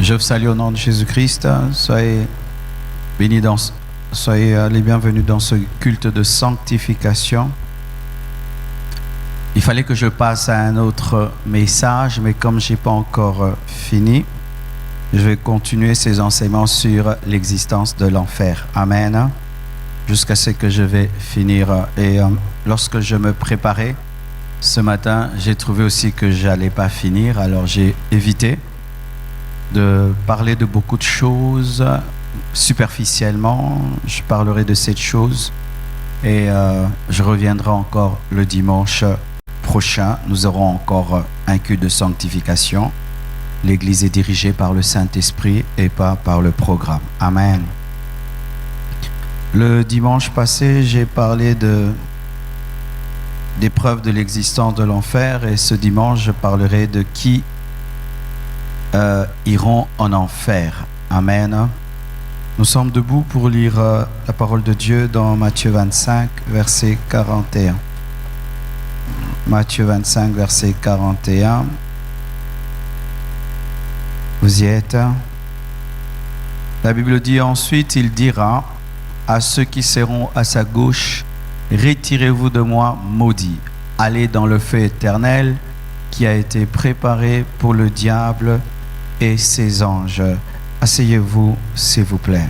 Je vous salue au nom de Jésus-Christ. Soyez bénis, soyez les bienvenus dans ce culte de sanctification. Il fallait que je passe à un autre message, mais comme je n'ai pas encore fini, je vais continuer ces enseignements sur l'existence de l'enfer. Amen. Jusqu'à ce que je vais finir. Et lorsque je me préparais ce matin, j'ai trouvé aussi que je n'allais pas finir, alors j'ai évité de parler de beaucoup de choses superficiellement. Je parlerai de cette chose et je reviendrai encore le dimanche prochain. Nous aurons encore un culte de sanctification. L'Église est dirigée par le Saint-Esprit et pas par le programme. Amen. Le dimanche passé, j'ai parlé des preuves de l'existence de l'enfer et ce dimanche, je parlerai de qui iront en enfer. Amen. Nous sommes debout pour lire la parole de Dieu dans Matthieu 25, verset 41. Matthieu 25, verset 41. Vous y êtes? La Bible dit ensuite, il dira à ceux qui seront à sa gauche, retirez-vous de moi, maudits, allez dans le feu éternel qui a été préparé pour le diable et ses anges. Asseyez-vous, s'il vous plaît.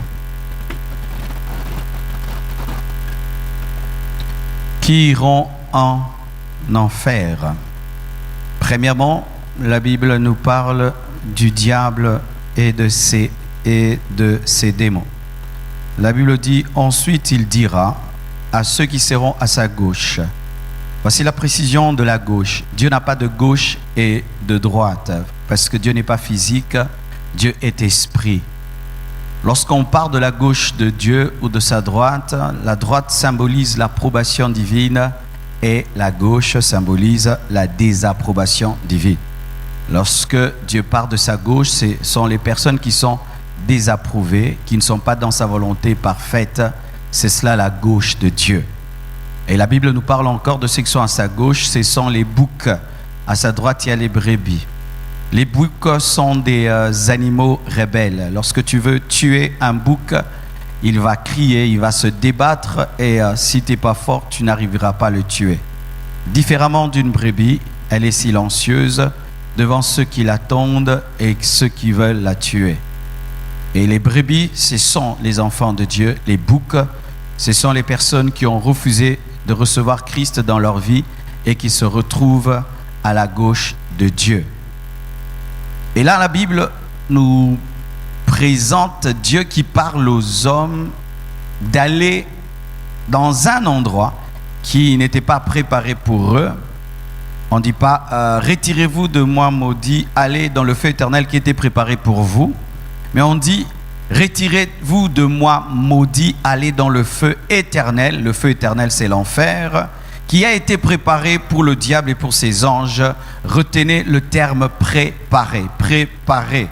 Qui iront en enfer? Premièrement, la Bible nous parle du diable et de ses démons. La Bible dit ensuite, il dira à ceux qui seront à sa gauche. Voici la précision de la gauche. Dieu n'a pas de gauche et de droite, parce que Dieu n'est pas physique, Dieu est esprit. Lorsqu'on parle de la gauche de Dieu ou de sa droite, la droite symbolise l'approbation divine et la gauche symbolise la désapprobation divine. Lorsque Dieu parle de sa gauche, ce sont les personnes qui sont désapprouvées, qui ne sont pas dans sa volonté parfaite. C'est cela la gauche de Dieu. Et la Bible nous parle encore de ceux qui sont à sa gauche, ce sont les boucs. À sa droite, il y a les brebis. Les boucs sont des animaux rebelles. Lorsque tu veux tuer un bouc, il va crier, il va se débattre et si tu n'es pas fort, tu n'arriveras pas à le tuer. Différemment d'une brebis, elle est silencieuse devant ceux qui l'attendent et ceux qui veulent la tuer. Et les brebis, ce sont les enfants de Dieu. Les boucs, ce sont les personnes qui ont refusé de recevoir Christ dans leur vie et qui se retrouvent à la gauche de Dieu. Et là, la Bible nous présente Dieu qui parle aux hommes d'aller dans un endroit qui n'était pas préparé pour eux. On ne dit pas « Retirez-vous de moi, maudit, allez dans le feu éternel qui était préparé pour vous ». Mais on dit « Retirez-vous de moi, maudit, allez dans le feu éternel ». Le feu éternel, c'est l'enfer, qui a été préparé pour le diable et pour ses anges. Retenez le terme « préparé ». Préparé.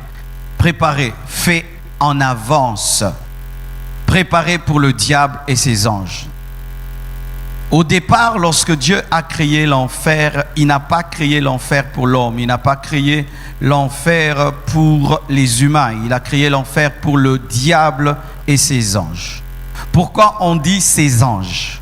Préparé, fait en avance. Préparé pour le diable et ses anges. Au départ, lorsque Dieu a créé l'enfer, il n'a pas créé l'enfer pour l'homme, il n'a pas créé l'enfer pour les humains, il a créé l'enfer pour le diable et ses anges. Pourquoi on dit ses anges?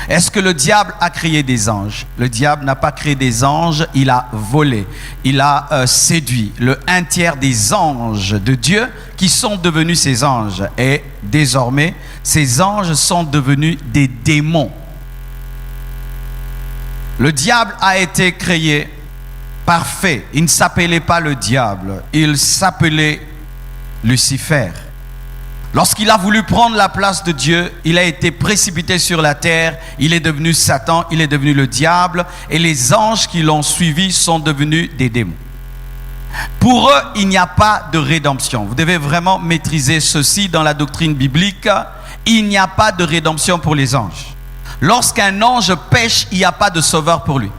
Est-ce que le diable a créé des anges? Le diable n'a pas créé des anges, il a volé, il a séduit le 1/3 des anges de Dieu qui sont devenus ses anges. Et désormais, ces anges sont devenus des démons. Le diable a été créé parfait. Il ne s'appelait pas le diable, il s'appelait Lucifer. Lorsqu'il a voulu prendre la place de Dieu, il a été précipité sur la terre, il est devenu Satan, il est devenu le diable, et les anges qui l'ont suivi sont devenus des démons. Pour eux, il n'y a pas de rédemption. Vous devez vraiment maîtriser ceci dans la doctrine biblique. Il n'y a pas de rédemption pour les anges. Lorsqu'un ange pêche, il n'y a pas de sauveur pour lui.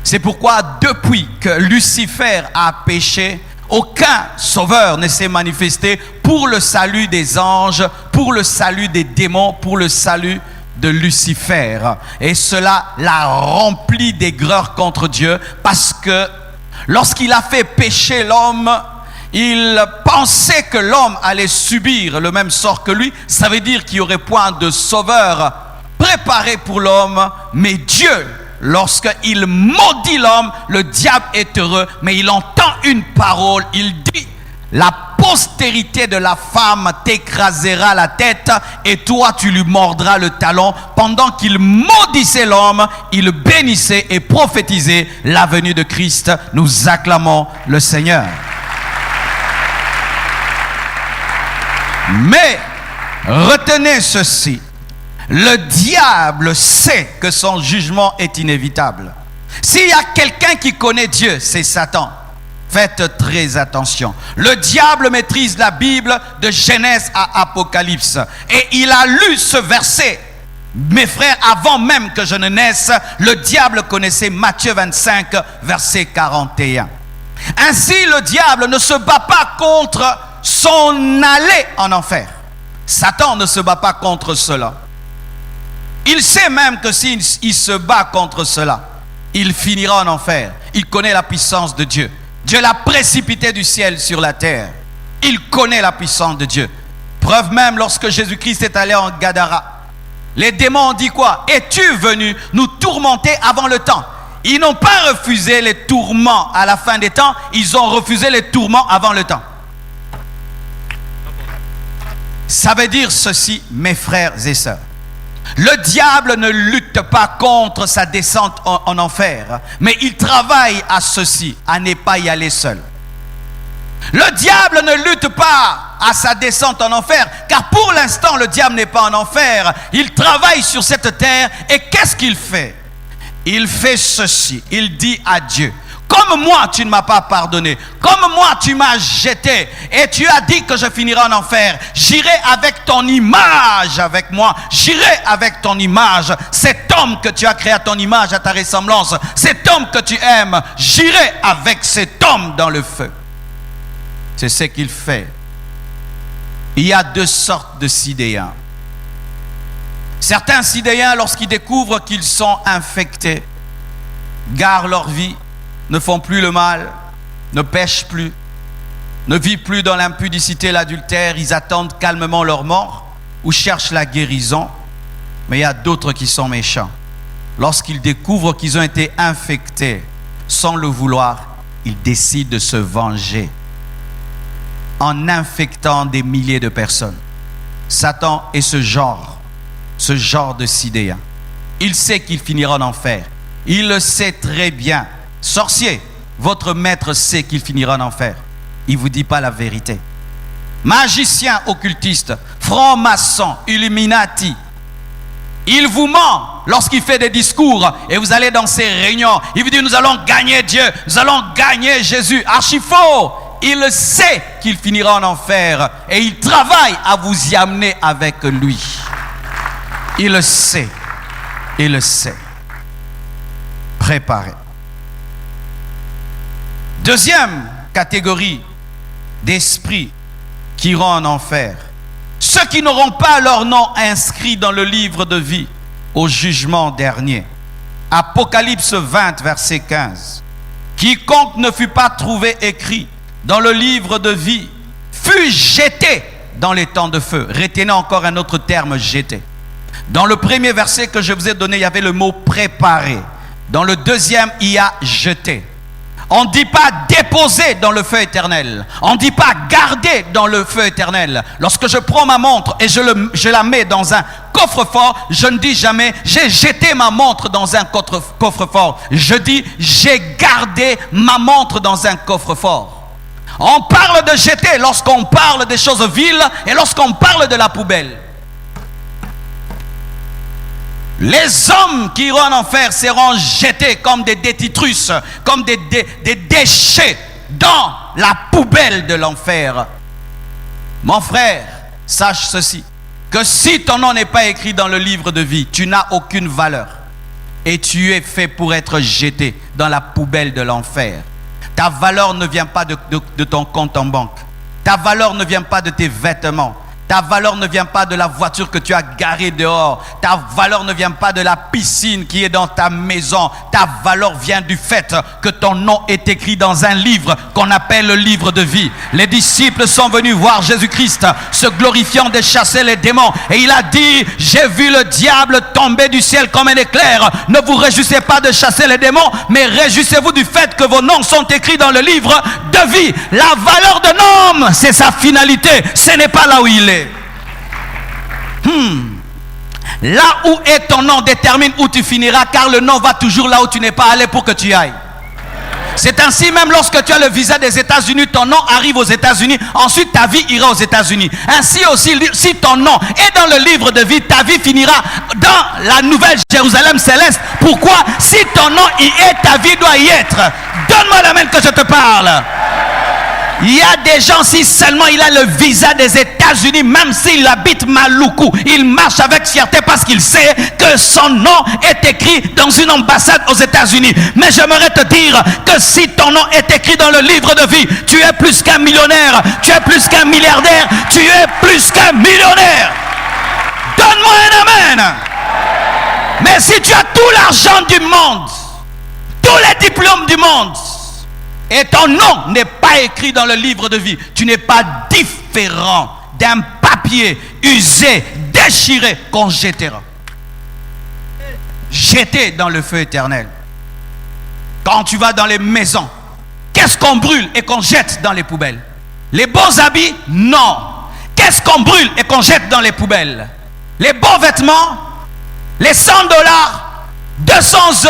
C'est pourquoi depuis que Lucifer a péché, aucun sauveur ne s'est manifesté pour le salut des anges, pour le salut des démons, pour le salut de Lucifer. Et cela l'a rempli d'aigreur contre Dieu parce que lorsqu'il a fait pécher l'homme, il pensait que l'homme allait subir le même sort que lui. Ça veut dire qu'il n'y aurait point de sauveur préparé pour l'homme. Mais Dieu, lorsqu'il maudit l'homme, le diable est heureux. Mais il entend une parole, il dit: la postérité de la femme t'écrasera la tête et toi tu lui mordras le talon. Pendant qu'il maudissait l'homme, il bénissait et prophétisait la venue de Christ. Nous acclamons le Seigneur. Mais retenez ceci, le diable sait que son jugement est inévitable. S'il y a quelqu'un qui connaît Dieu, c'est Satan. Faites très attention. Le diable maîtrise la Bible de Genèse à Apocalypse. Et il a lu ce verset. Mes frères, avant même que je ne naisse, le diable connaissait Matthieu 25, verset 41. Ainsi, le diable ne se bat pas contre son aller en enfer. Satan ne se bat pas contre cela. Il sait même que s'il se bat contre cela, il finira en enfer. Il connaît la puissance de Dieu. Dieu l'a précipité du ciel sur la terre. Il connaît la puissance de Dieu. Preuve même, lorsque Jésus-Christ est allé en Gadara, les démons ont dit quoi? Es-tu venu nous tourmenter avant le temps? Ils n'ont pas refusé les tourments à la fin des temps, ils ont refusé les tourments avant le temps. Ça veut dire ceci, mes frères et sœurs. Le diable ne lutte pas contre sa descente en enfer, mais il travaille à ceci, à ne pas y aller seul. Le diable ne lutte pas à sa descente en enfer, car pour l'instant le diable n'est pas en enfer. Il travaille sur cette terre et qu'est-ce qu'il fait? Il fait ceci, il dit à Dieu: comme moi tu ne m'as pas pardonné, comme moi tu m'as jeté et tu as dit que je finirai en enfer, j'irai avec ton image avec moi, j'irai avec ton image, cet homme que tu as créé à ton image, à ta ressemblance, cet homme que tu aimes, j'irai avec cet homme dans le feu. C'est ce qu'il fait. Il y a deux sortes de sidéens. Certains sidéens, lorsqu'ils découvrent qu'ils sont infectés, gardent leur vie, ne font plus le mal, ne pêchent plus, ne vivent plus dans l'impudicité, l'adultère. Ils attendent calmement leur mort ou cherchent la guérison. Mais il y a d'autres qui sont méchants. Lorsqu'ils découvrent qu'ils ont été infectés sans le vouloir, ils décident de se venger en infectant des milliers de personnes. Satan est ce genre de sidéen. Il sait qu'il finira en enfer. Il le sait très bien. Sorcier, votre maître sait qu'il finira en enfer. Il ne vous dit pas la vérité. Magicien, occultiste, franc-maçon, illuminati, il vous ment lorsqu'il fait des discours et vous allez dans ces réunions. Il vous dit: nous allons gagner Dieu, nous allons gagner Jésus. Archi faux. Il sait qu'il finira en enfer et il travaille à vous y amener avec lui. Il le sait. Il le sait. Préparez. Deuxième catégorie d'esprits qui iront en enfer: ceux qui n'auront pas leur nom inscrit dans le livre de vie au jugement dernier. Apocalypse 20, verset 15. Quiconque ne fut pas trouvé écrit dans le livre de vie fut jeté dans les temps de feu. Retenez encore un autre terme, jeté. Dans le premier verset que je vous ai donné, il y avait le mot préparé. Dans le deuxième, il y a jeté. On ne dit pas déposer dans le feu éternel. On ne dit pas garder dans le feu éternel. Lorsque je prends ma montre et je la mets dans un coffre-fort, je ne dis jamais j'ai jeté ma montre dans un coffre-fort. Je dis j'ai gardé ma montre dans un coffre-fort. On parle de jeter lorsqu'on parle des choses viles et lorsqu'on parle de la poubelle. Les hommes qui iront en enfer seront jetés comme des détritus, comme des déchets dans la poubelle de l'enfer. Mon frère, sache ceci, que si ton nom n'est pas écrit dans le livre de vie, tu n'as aucune valeur. Et tu es fait pour être jeté dans la poubelle de l'enfer. Ta valeur ne vient pas de ton compte en banque. Ta valeur ne vient pas de tes vêtements. Ta valeur ne vient pas de la voiture que tu as garée dehors. Ta valeur ne vient pas de la piscine qui est dans ta maison. Ta valeur vient du fait que ton nom est écrit dans un livre qu'on appelle le livre de vie. Les disciples sont venus voir Jésus-Christ se glorifiant de chasser les démons. Et il a dit, j'ai vu le diable tomber du ciel comme un éclair. Ne vous réjouissez pas de chasser les démons, mais réjouissez-vous du fait que vos noms sont écrits dans le livre de vie. La valeur d'un homme, c'est sa finalité. Ce n'est pas là où il est. Là où est ton nom détermine où tu finiras, car le nom va toujours là où tu n'es pas allé pour que tu ailles. C'est ainsi même lorsque tu as le visa des États-Unis, ton nom arrive aux États-Unis, ensuite ta vie ira aux États-Unis. Ainsi aussi, si ton nom est dans le livre de vie, ta vie finira dans la nouvelle Jérusalem céleste. Pourquoi? Si ton nom y est, ta vie doit y être. Donne-moi la main que je te parle. Il y a des gens, si seulement il a le visa des États-Unis, même s'il habite Maluku, il marche avec fierté parce qu'il sait que son nom est écrit dans une ambassade aux États-Unis. Mais j'aimerais te dire que si ton nom est écrit dans le livre de vie, tu es plus qu'un millionnaire, tu es plus qu'un milliardaire, tu es plus qu'un millionnaire. Donne-moi un amen. Mais si tu as tout l'argent du monde, tous les diplômes du monde, et ton nom n'est pas écrit dans le livre de vie, tu n'es pas différent d'un papier usé, déchiré, qu'on jettera. Jeté dans le feu éternel. Quand tu vas dans les maisons, qu'est-ce qu'on brûle et qu'on jette dans les poubelles? Les beaux habits? Non. Qu'est-ce qu'on brûle et qu'on jette dans les poubelles? Les beaux vêtements? Les $100, 200 €,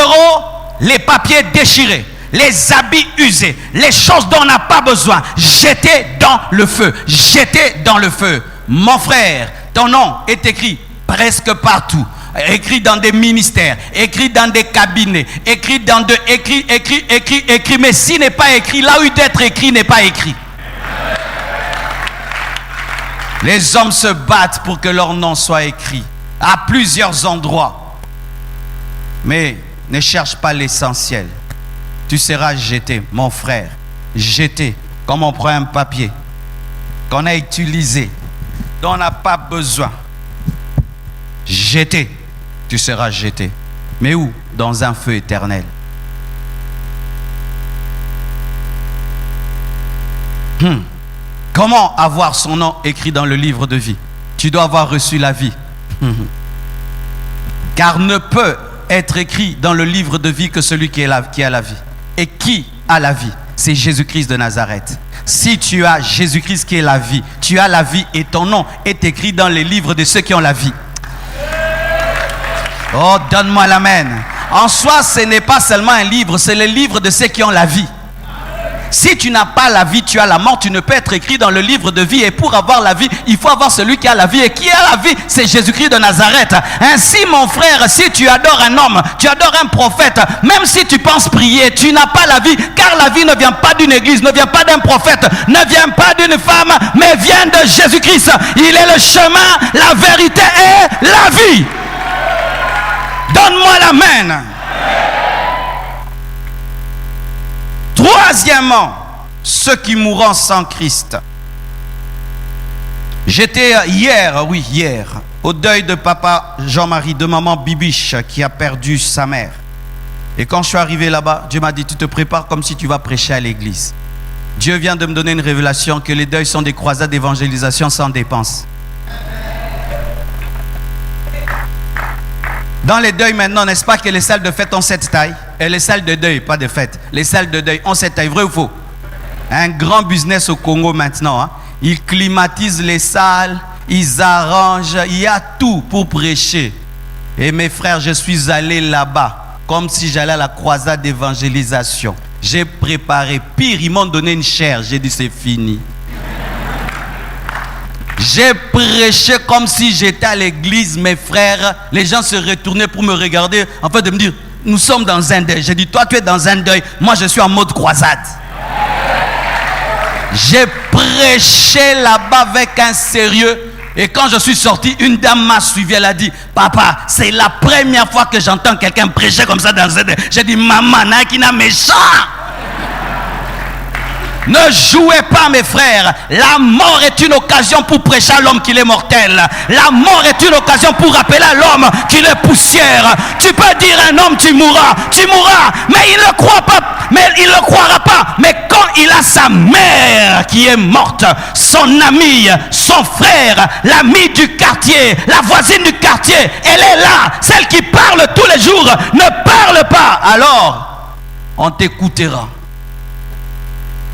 les papiers déchirés, les habits usés, les choses dont on n'a pas besoin, jetées dans le feu, jetées dans le feu. Mon frère, ton nom est écrit presque partout, écrit dans des ministères, écrit dans des cabinets, écrit dans de écrit, mais s'il n'est pas écrit, là où il doit être écrit n'est pas écrit. Les hommes se battent pour que leur nom soit écrit à plusieurs endroits, mais ne cherche pas l'essentiel. Tu seras jeté, mon frère, jeté, comme on prend un papier qu'on a utilisé, dont on n'a pas besoin. Jeté, tu seras jeté. Mais où? Dans un feu éternel. Comment avoir son nom écrit dans le livre de vie? Tu dois avoir reçu la vie. Car ne peut être écrit dans le livre de vie que celui qui a la vie. Et qui a la vie? C'est Jésus-Christ de Nazareth. Si tu as Jésus-Christ qui est la vie, tu as la vie et ton nom est écrit dans les livres de ceux qui ont la vie. Oh, donne-moi l'amen. En soi, ce n'est pas seulement un livre, c'est le livre de ceux qui ont la vie. Si tu n'as pas la vie, tu as la mort. Tu ne peux être écrit dans le livre de vie. Et pour avoir la vie, il faut avoir celui qui a la vie. Et qui a la vie? C'est Jésus-Christ de Nazareth. Ainsi, mon frère, si tu adores un homme, tu adores un prophète, même si tu penses prier, tu n'as pas la vie. Car la vie ne vient pas d'une église, ne vient pas d'un prophète, ne vient pas d'une femme, mais vient de Jésus-Christ. Il est le chemin, la vérité et la vie. Donne-moi l'amen. Troisièmement, ceux qui mourront sans Christ. J'étais hier, au deuil de papa Jean-Marie, de maman Bibiche qui a perdu sa mère. Et quand je suis arrivé là-bas, Dieu m'a dit, tu te prépares comme si tu vas prêcher à l'église. Dieu vient de me donner une révélation que les deuils sont des croisades d'évangélisation sans dépense. Dans les deuils maintenant, n'est-ce pas que les salles de fête ont cette taille? Et les salles de deuil, pas de fête, les salles de deuil ont cette taille, vrai ou faux? Un grand business au Congo maintenant, hein? Ils climatisent les salles, ils arrangent, il y a tout pour prêcher. Et mes frères, je suis allé là-bas, comme si j'allais à la croisade d'évangélisation. J'ai préparé, pire, ils m'ont donné une chaire, j'ai dit c'est fini. J'ai prêché comme si j'étais à l'église, mes frères. Les gens se retournaient pour me regarder, en fait de me dire, nous sommes dans un deuil. J'ai dit, toi tu es dans un deuil, moi je suis en mode croisade. J'ai prêché là-bas avec un sérieux. Et quand je suis sorti, une dame m'a suivi, elle a dit, papa, c'est la première fois que j'entends quelqu'un prêcher comme ça dans un deuil. J'ai dit, maman, n'a qui n'a méchant. Ne jouez pas, mes frères. La mort est une occasion pour prêcher à l'homme qu'il est mortel. La mort est une occasion pour rappeler à l'homme qu'il est poussière. Tu peux dire à un homme, tu mourras, mais il ne croit pas, mais il ne croira pas. Mais quand il a sa mère qui est morte, son ami, son frère, l'ami du quartier, la voisine du quartier, elle est là, celle qui parle tous les jours, ne parle pas. Alors, on t'écoutera.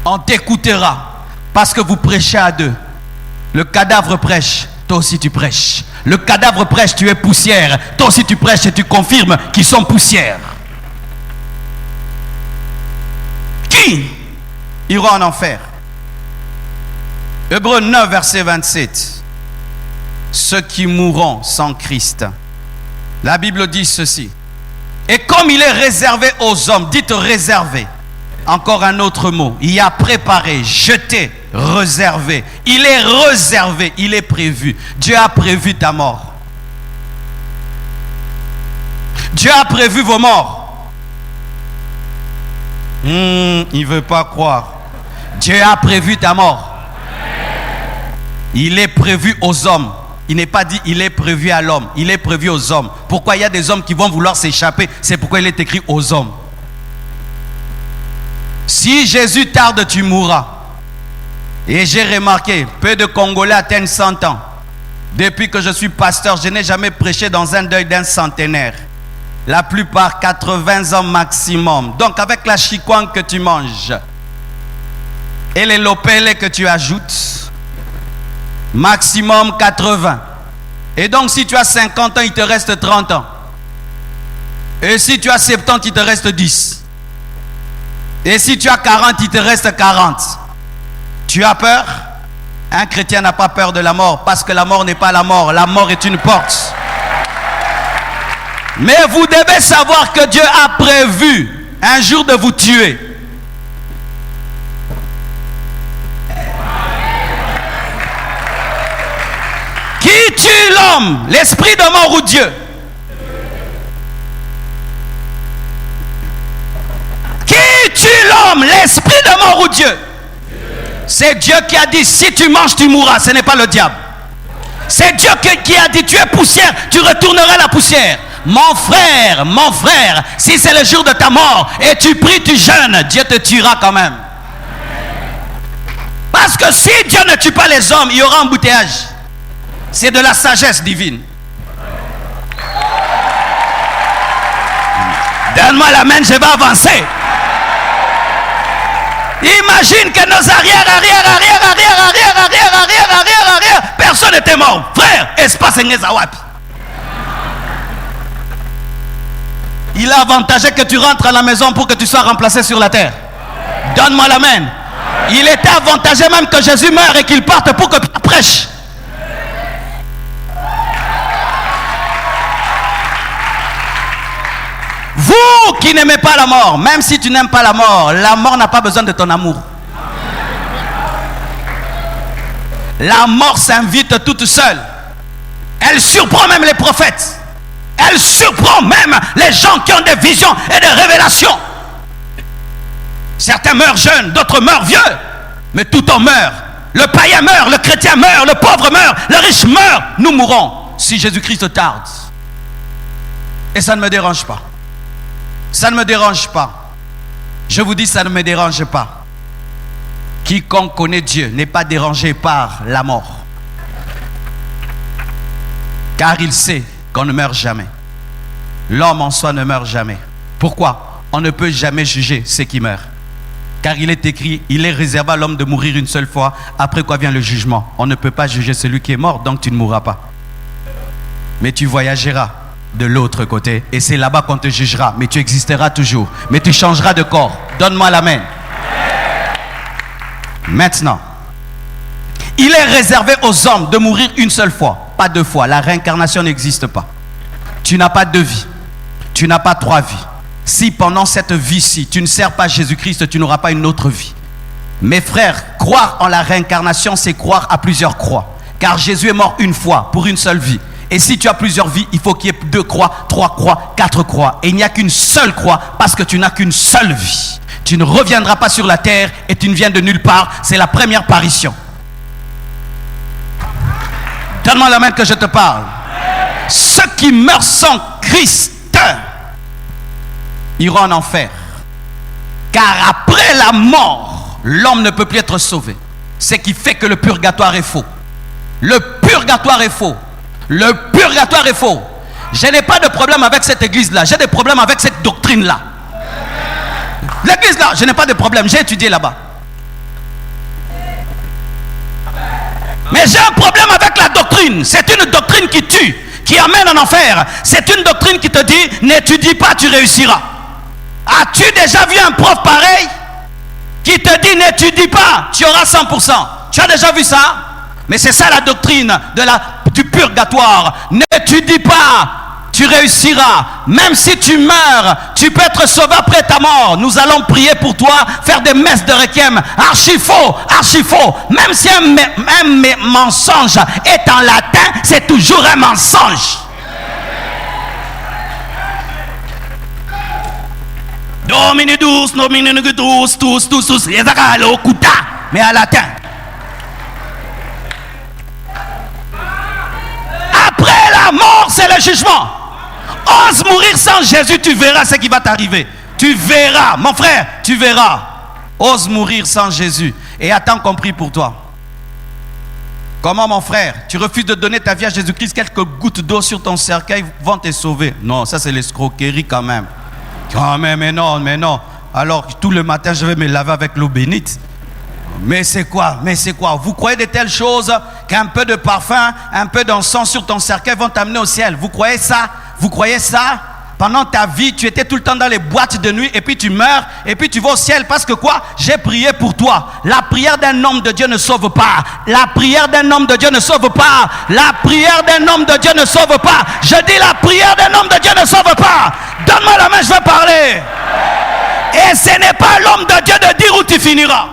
On t'écoutera parce que vous prêchez à deux. Le cadavre prêche, toi aussi tu prêches. Le cadavre prêche, tu es poussière. Toi aussi tu prêches et tu confirmes qu'ils sont poussières. Qui iront en enfer? Hébreux 9, verset 27. Ceux qui mourront sans Christ. La Bible dit ceci. Et comme il est réservé aux hommes, dites réservé. Encore un autre mot. Il y a préparé, jeté, réservé. Il est réservé, il est prévu. Dieu a prévu ta mort. Dieu a prévu vos morts. Il ne veut pas croire. Dieu a prévu ta mort. Il est prévu aux hommes. Il n'est pas dit il est prévu à l'homme. Il est prévu aux hommes. Pourquoi il y a des hommes qui vont vouloir s'échapper? C'est pourquoi il est écrit aux hommes. Si Jésus tarde, tu mourras. Et j'ai remarqué, peu de Congolais atteignent 100 ans. Depuis que je suis pasteur, je n'ai jamais prêché dans un deuil d'un centenaire. La plupart, 80 ans maximum. Donc avec la chikwang que tu manges et les lopele que tu ajoutes, maximum 80. Et donc si tu as 50 ans, il te reste 30 ans. Et si tu as 70, il te reste 10. Et si tu as 40, il te reste 40. Tu as peur? Un chrétien n'a pas peur de la mort parce que la mort n'est pas la mort. La mort est une porte. Mais vous devez savoir que Dieu a prévu un jour de vous tuer. Qui tue l'homme? L'esprit de mort ou Dieu? Qui tue l'homme? L'esprit de mort ou Dieu? C'est Dieu qui a dit si tu manges tu mourras. Ce n'est pas le diable. C'est Dieu qui a dit tu es poussière, tu retourneras la poussière. Mon frère, si c'est le jour de ta mort et tu pries, tu jeûnes, Dieu te tuera quand même. Parce que si Dieu ne tue pas les hommes, il y aura embouteillage. C'est de la sagesse divine. Donne-moi la main, je vais avancer. Imagine que nos arrière, personne n'était mort. Frère, espace Ngezawapi. Il a avantagé que tu rentres à la maison pour que tu sois remplacé sur la terre. Donne-moi la main. Il était avantagé même que Jésus meure et qu'il parte pour que tu prêches. Vous qui n'aimez pas la mort, même si tu n'aimes pas la mort n'a pas besoin de ton amour. La mort s'invite toute seule. Elle surprend même les prophètes. Elle surprend même les gens qui ont des visions et des révélations. Certains meurent jeunes, d'autres meurent vieux. Mais tout en meurt. Le païen meurt, le chrétien meurt, le pauvre meurt, le riche meurt. Nous mourrons si Jésus-Christ tarde. Et ça ne me dérange pas. Ça ne me dérange pas. Je vous dis, ça ne me dérange pas. Quiconque connaît Dieu n'est pas dérangé par la mort. Car il sait qu'on ne meurt jamais. L'homme en soi ne meurt jamais. Pourquoi? On ne peut jamais juger ceux qui meurent. Car il est écrit, il est réservé à l'homme de mourir une seule fois, après quoi vient le jugement. On ne peut pas juger celui qui est mort, donc tu ne mourras pas. Mais tu voyageras de l'autre côté, et c'est là-bas qu'on te jugera, mais tu existeras toujours, mais tu changeras de corps. Donne-moi la main. Maintenant, il est réservé aux hommes de mourir une seule fois, pas deux fois. La réincarnation n'existe pas. Tu n'as pas deux vies, tu n'as pas trois vies. Si pendant cette vie-ci, tu ne sers pas Jésus-Christ, tu n'auras pas une autre vie. Mes frères, croire en la réincarnation, c'est croire à plusieurs croix. Car Jésus est mort une fois, pour une seule vie. Et si tu as plusieurs vies, il faut qu'il y ait 2 croix, 3 croix, 4 croix. Et il n'y a qu'une seule croix, parce que tu n'as qu'une seule vie. tu ne reviendras pas sur la terre et tu ne viens de nulle part. C'est la première parution. Donne-moi la main que je te parle. Ceux qui meurent sans Christ iront en enfer. Car après la mort, l'homme ne peut plus être sauvé. Ce qui fait que le purgatoire est faux. Le purgatoire est faux. Le purgatoire est faux. Je n'ai pas de problème avec cette église-là. J'ai des problèmes avec cette doctrine-là. L'église-là, je n'ai pas de problème. J'ai étudié là-bas. Mais j'ai un problème avec la doctrine. C'est une doctrine qui tue, qui amène en enfer. C'est une doctrine qui te dit, n'étudie pas, tu réussiras. As-tu déjà vu un prof pareil qui te dit, n'étudie pas, tu auras 100%? Tu as déjà vu ça? Mais c'est ça la doctrine du purgatoire. N'étudie pas, tu réussiras. Même si tu meurs, tu peux être sauvé après ta mort. Nous allons prier pour toi, faire des messes de requiem. Archi faux, archi faux. Même si un mensonge est en latin, c'est toujours un mensonge. Domini douce, domini tous, mais à latin. Après la mort, c'est le jugement. Ose mourir sans Jésus, tu verras ce qui va t'arriver. Tu verras, mon frère, tu verras. Ose mourir sans Jésus et attends qu'on prie pour toi. Comment, mon frère, tu refuses de donner ta vie à Jésus-Christ, quelques gouttes d'eau sur ton cercueil vont te sauver? Non, ça c'est l'escroquerie quand même. Quand même, mais non, mais non. Alors, tout le matin, je vais me laver avec l'eau bénite. Mais c'est quoi? Mais c'est quoi? Vous croyez de telles choses qu'un peu de parfum, un peu d'encens sur ton cercueil vont t'amener au ciel? Vous croyez ça? Vous croyez ça? Pendant ta vie, tu étais tout le temps dans les boîtes de nuit et puis tu meurs et puis tu vas au ciel parce que quoi? J'ai prié pour toi. La prière d'un homme de Dieu ne sauve pas. La prière d'un homme de Dieu ne sauve pas. La prière d'un homme de Dieu ne sauve pas. Je dis la prière d'un homme de Dieu ne sauve pas. Donne-moi la main, je vais parler. Et ce n'est pas l'homme de Dieu de dire où tu finiras.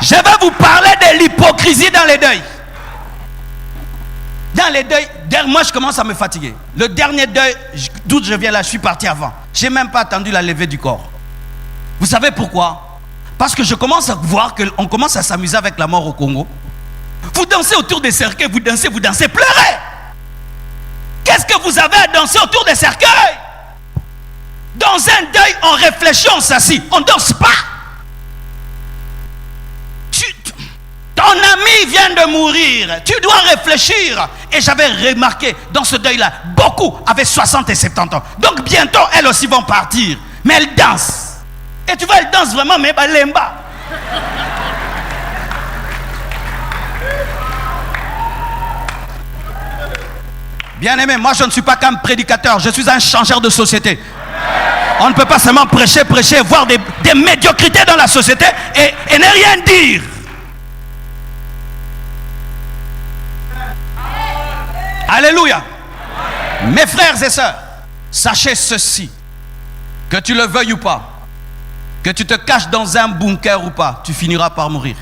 Je vais vous parler de l'hypocrisie dans les deuils. Dans les deuils, moi je commence à me fatiguer. Le dernier deuil, d'où je viens là, je suis parti avant. Je n'ai même pas attendu la levée du corps. Vous savez pourquoi? Parce que je commence à voir qu'on commence à s'amuser avec la mort au Congo. Vous dansez autour des cercueils, vous dansez, pleurez. Qu'est-ce que vous avez à danser autour des cercueils? Dans un deuil, on réfléchit, on s'assit, on ne danse pas. Ton ami vient de mourir, tu dois réfléchir. Et j'avais remarqué dans ce deuil-là, beaucoup avaient 60 et 70 ans. Donc bientôt, elles aussi vont partir. Mais elles dansent. Et tu vois, elles dansent vraiment, mais balemba. Bien aimé, moi je ne suis pas qu'un prédicateur, je suis un changeur de société. On ne peut pas seulement prêcher, voir des médiocrités dans la société et ne rien dire. Alléluia. Mes frères et sœurs, sachez ceci, que tu le veuilles ou pas, que tu te caches dans un bunker ou pas, tu finiras par mourir.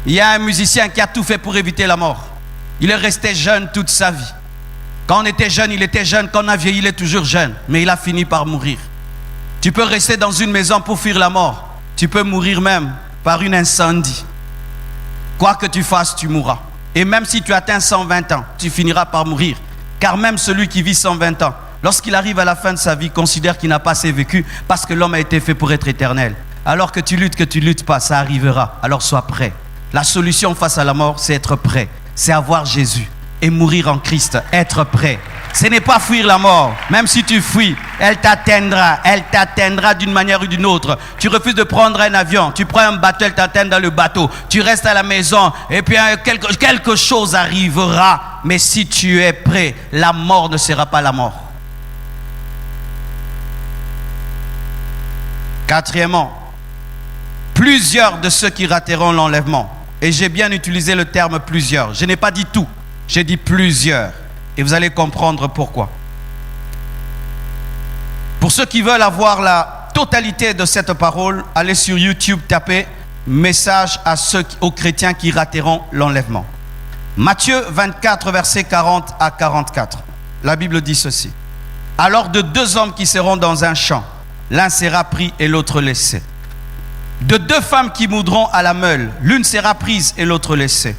Il y a un musicien qui a tout fait pour éviter la mort. Il est resté jeune toute sa vie. Quand on était jeune, il était jeune. Quand on a vieilli, il est toujours jeune. Mais il a fini par mourir. Tu peux rester dans une maison pour fuir la mort. Tu peux mourir même par un incendie. Quoi que tu fasses, tu mourras. Et même si tu atteins 120 ans, tu finiras par mourir. Car même celui qui vit 120 ans, lorsqu'il arrive à la fin de sa vie, considère qu'il n'a pas assez vécu parce que l'homme a été fait pour être éternel. Alors que tu luttes pas, ça arrivera. Alors sois prêt. La solution face à la mort, c'est être prêt. C'est avoir Jésus et mourir en Christ, être prêt. Ce n'est pas fuir la mort. Même si tu fuis, elle t'atteindra d'une manière ou d'une autre. Tu refuses de prendre un avion, tu prends un bateau, elle t'atteint dans le bateau. Tu restes à la maison et puis quelque chose arrivera. Mais si tu es prêt, la mort ne sera pas la mort. Quatrièmement, plusieurs de ceux qui rateront l'enlèvement. Et j'ai bien utilisé le terme plusieurs. Je n'ai pas dit tout, j'ai dit plusieurs. Et vous allez comprendre pourquoi. Pour ceux qui veulent avoir la totalité de cette parole, allez sur YouTube, tapez « Message aux chrétiens qui rateront l'enlèvement ». Matthieu 24, versets 40 à 44. La Bible dit ceci. Alors de deux hommes qui seront dans un champ, l'un sera pris et l'autre laissé. De deux femmes qui moudront à la meule, l'une sera prise et l'autre laissée.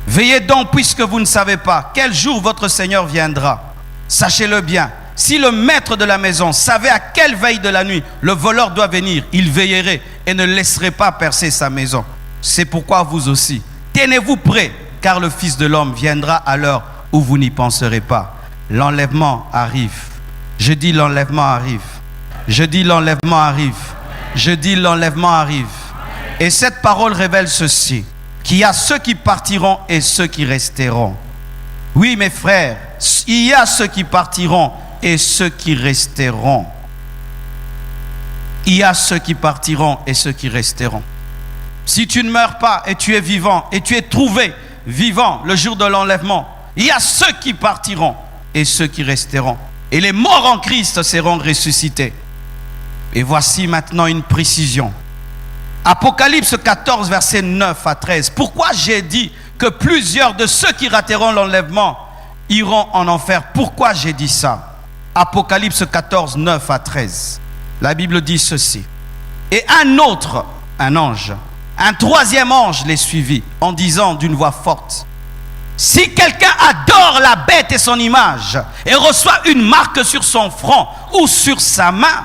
Veillez donc, puisque vous ne savez pas quel jour votre Seigneur viendra. Sachez-le bien, si le maître de la maison savait à quelle veille de la nuit le voleur doit venir, il veillerait et ne laisserait pas percer sa maison. C'est pourquoi vous aussi, tenez-vous prêts, car le Fils de l'homme viendra à l'heure où vous n'y penserez pas. L'enlèvement arrive. Je dis l'enlèvement arrive. Je dis l'enlèvement arrive. Je dis l'enlèvement arrive. Et cette parole révèle ceci, qu'il y a ceux qui partiront et ceux qui resteront. Oui, mes frères, il y a ceux qui partiront et ceux qui resteront. Il y a ceux qui partiront et ceux qui resteront. Si tu ne meurs pas et tu es vivant et tu es trouvé vivant le jour de l'enlèvement, il y a ceux qui partiront et ceux qui resteront. Et les morts en Christ seront ressuscités. Et voici maintenant une précision. Apocalypse 14, versets 9 à 13. Pourquoi j'ai dit que plusieurs de ceux qui rateront l'enlèvement iront en enfer? Pourquoi j'ai dit ça? Apocalypse 14, 9 à 13. La Bible dit ceci. Et un autre, un ange, un troisième ange les suivit en disant d'une voix forte: si quelqu'un adore la bête et son image et reçoit une marque sur son front ou sur sa main,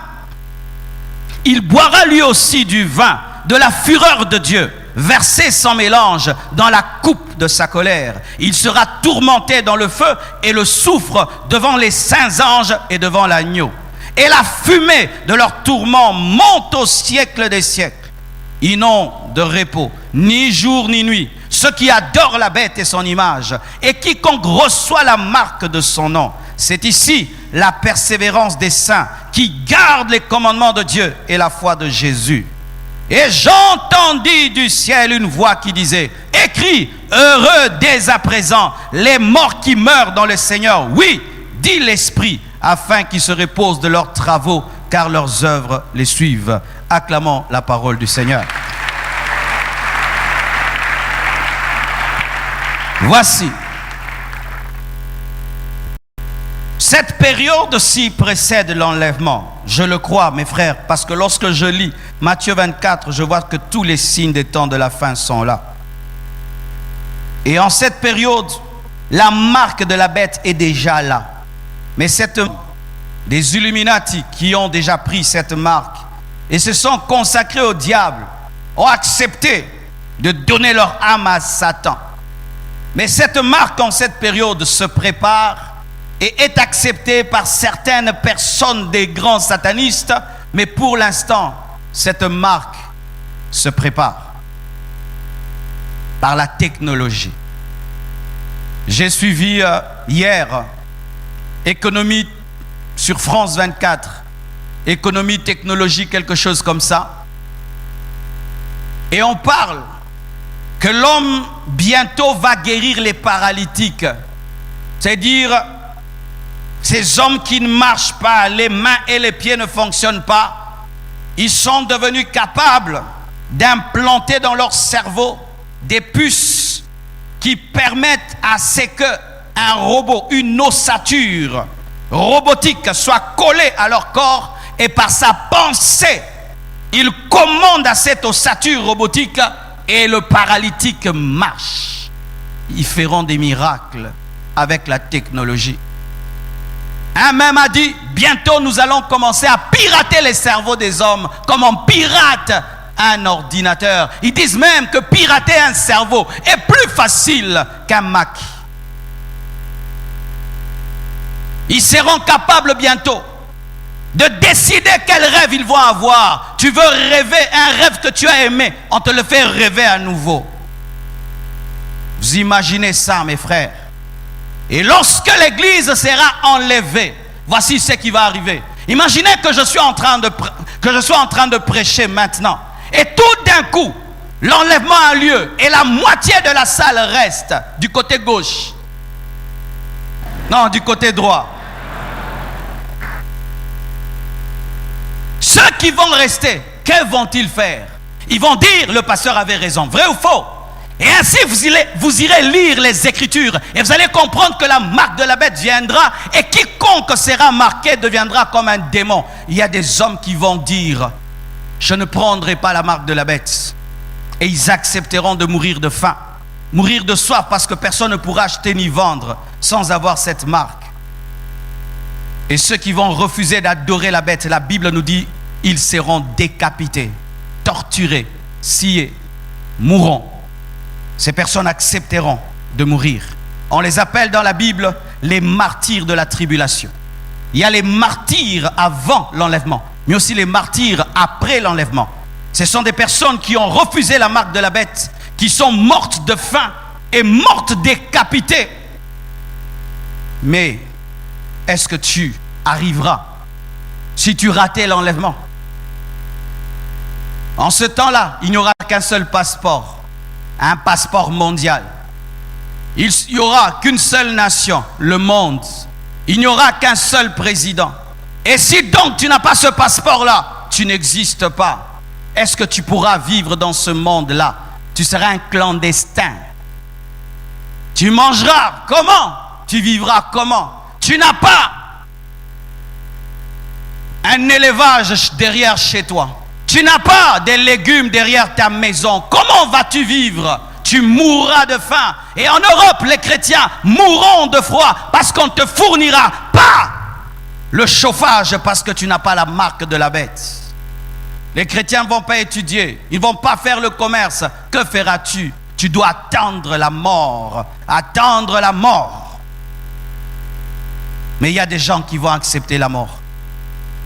il boira lui aussi du vin de la fureur de Dieu, versé sans mélange dans la coupe de sa colère. Il sera tourmenté dans le feu et le soufre devant les saints anges et devant l'agneau. Et la fumée de leur tourment monte au siècle des siècles. Ils n'ont de repos, ni jour ni nuit, ceux qui adorent la bête et son image, et quiconque reçoit la marque de son nom. C'est ici la persévérance des saints qui gardent les commandements de Dieu et la foi de Jésus. Et j'entendis du ciel une voix qui disait: écris, heureux dès à présent les morts qui meurent dans le Seigneur. Oui, dit l'Esprit, afin qu'ils se reposent de leurs travaux, car leurs œuvres les suivent. Acclamons la parole du Seigneur. Voici. Cette période-ci précède l'enlèvement. Je le crois, mes frères, parce que lorsque je lis Matthieu 24, je vois que tous les signes des temps de la fin sont là. Et en cette période, la marque de la bête est déjà là. Mais des Illuminati qui ont déjà pris cette marque et se sont consacrés au diable, ont accepté de donner leur âme à Satan. Mais cette marque en cette période se prépare et est acceptée par certaines personnes, des grands satanistes, mais pour l'instant, cette marque se prépare par la technologie. J'ai suivi hier Économie sur France 24, Économie, technologie, quelque chose comme ça. Et on parle que l'homme bientôt va guérir les paralytiques. C'est-à-dire ces hommes qui ne marchent pas, les mains et les pieds ne fonctionnent pas, ils sont devenus capables d'implanter dans leur cerveau des puces qui permettent à ce qu'un robot, une ossature robotique soit collée à leur corps, et par sa pensée, ils commandent à cette ossature robotique et le paralytique marche. Ils feront des miracles avec la technologie. Un même a dit, bientôt nous allons commencer à pirater les cerveaux des hommes comme on pirate un ordinateur. Ils disent même que pirater un cerveau est plus facile qu'un Mac. Ils seront capables bientôt de décider quel rêve ils vont avoir. Tu veux rêver un rêve que tu as aimé, on te le fait rêver à nouveau. Vous imaginez ça, mes frères? Et lorsque l'église sera enlevée, voici ce qui va arriver. Imaginez que je sois en train de prêcher maintenant, et tout d'un coup, l'enlèvement a lieu, et la moitié de la salle reste du côté gauche. Non, du côté droit. Ceux qui vont rester, que vont-ils faire? Ils vont dire, le pasteur avait raison. Vrai ou faux? Et ainsi, vous irez lire les Écritures et vous allez comprendre que la marque de la bête viendra et quiconque sera marqué deviendra comme un démon. Il y a des hommes qui vont dire, je ne prendrai pas la marque de la bête. Et ils accepteront de mourir de faim, mourir de soif parce que personne ne pourra acheter ni vendre sans avoir cette marque. Et ceux qui vont refuser d'adorer la bête, la Bible nous dit, ils seront décapités, torturés, sciés, mourront. Ces personnes accepteront de mourir. On les appelle dans la Bible les martyrs de la tribulation. Il y a les martyrs avant l'enlèvement, mais aussi les martyrs après l'enlèvement. Ce sont des personnes qui ont refusé la marque de la bête, qui sont mortes de faim et mortes décapitées. Mais est-ce que tu arriveras si tu ratais l'enlèvement? En ce temps-là, il n'y aura qu'un seul passeport. Un passeport mondial. Il n'y aura qu'une seule nation, le monde. Il n'y aura qu'un seul président. Et si donc tu n'as pas ce passeport-là, tu n'existes pas. Est-ce que tu pourras vivre dans ce monde-là? Tu seras un clandestin. Tu mangeras comment? Tu vivras comment? Tu n'as pas un élevage derrière chez toi. Tu n'as pas des légumes derrière ta maison. Comment vas-tu vivre? Tu mourras de faim. Et en Europe, les chrétiens mourront de froid parce qu'on ne te fournira pas le chauffage parce que tu n'as pas la marque de la bête. Les chrétiens ne vont pas étudier. Ils ne vont pas faire le commerce. Que feras-tu? Tu dois attendre la mort. Attendre la mort. Mais il y a des gens qui vont accepter la mort.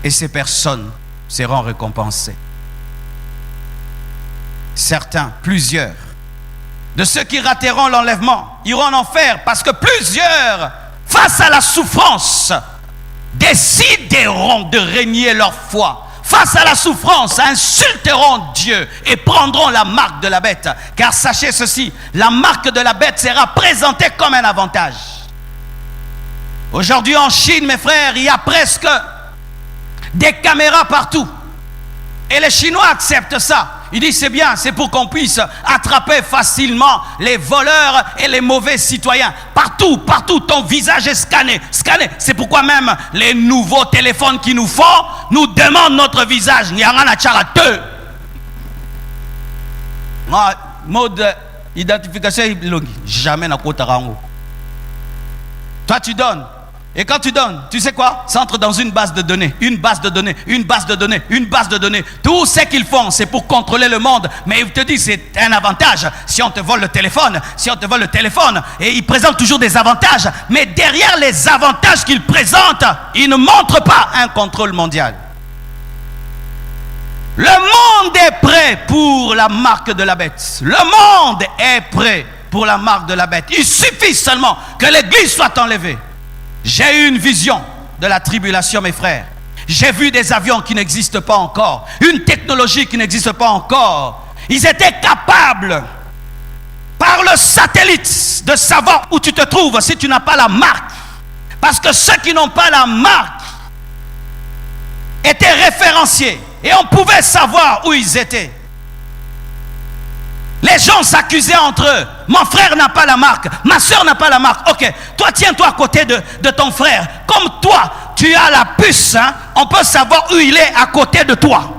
Et ces personnes seront récompensées. Certains, plusieurs, de ceux qui rateront l'enlèvement iront en enfer parce que plusieurs, face à la souffrance, décideront de régner leur foi. Face à la souffrance, insulteront Dieu et prendront la marque de la bête. Car sachez ceci, la marque de la bête sera présentée comme un avantage. Aujourd'hui en Chine, mes frères, il y a presque des caméras partout. Et les Chinois acceptent ça. Ils disent c'est bien, c'est pour qu'on puisse attraper facilement les voleurs et les mauvais citoyens. Partout, partout, ton visage est scanné. Scanné. C'est pourquoi même les nouveaux téléphones qui nous font nous demandent notre visage. Mode identification, jamais n'a pas. Toi tu donnes. Et quand tu donnes, tu sais quoi? Ça entre dans une base de données, une base de données, une base de données, une base de données. Tout ce qu'ils font, c'est pour contrôler le monde. Mais ils te disent c'est un avantage. Si on te vole le téléphone, et ils présentent toujours des avantages. Mais derrière les avantages qu'ils présentent, ils ne montrent pas un contrôle mondial. Le monde est prêt pour la marque de la bête. Le monde est prêt pour la marque de la bête. Il suffit seulement que l'église soit enlevée. J'ai eu une vision de la tribulation, mes frères. J'ai vu des avions qui n'existent pas encore, une technologie qui n'existe pas encore. Ils étaient capables, par le satellite, de savoir où tu te trouves si tu n'as pas la marque. Parce que ceux qui n'ont pas la marque étaient référenciés et on pouvait savoir où ils étaient. Les gens s'accusaient entre eux. Mon frère n'a pas la marque, ma soeur n'a pas la marque. Ok, toi tiens-toi à côté de ton frère. Comme toi, tu as la puce, hein, on peut savoir où il est à côté de toi.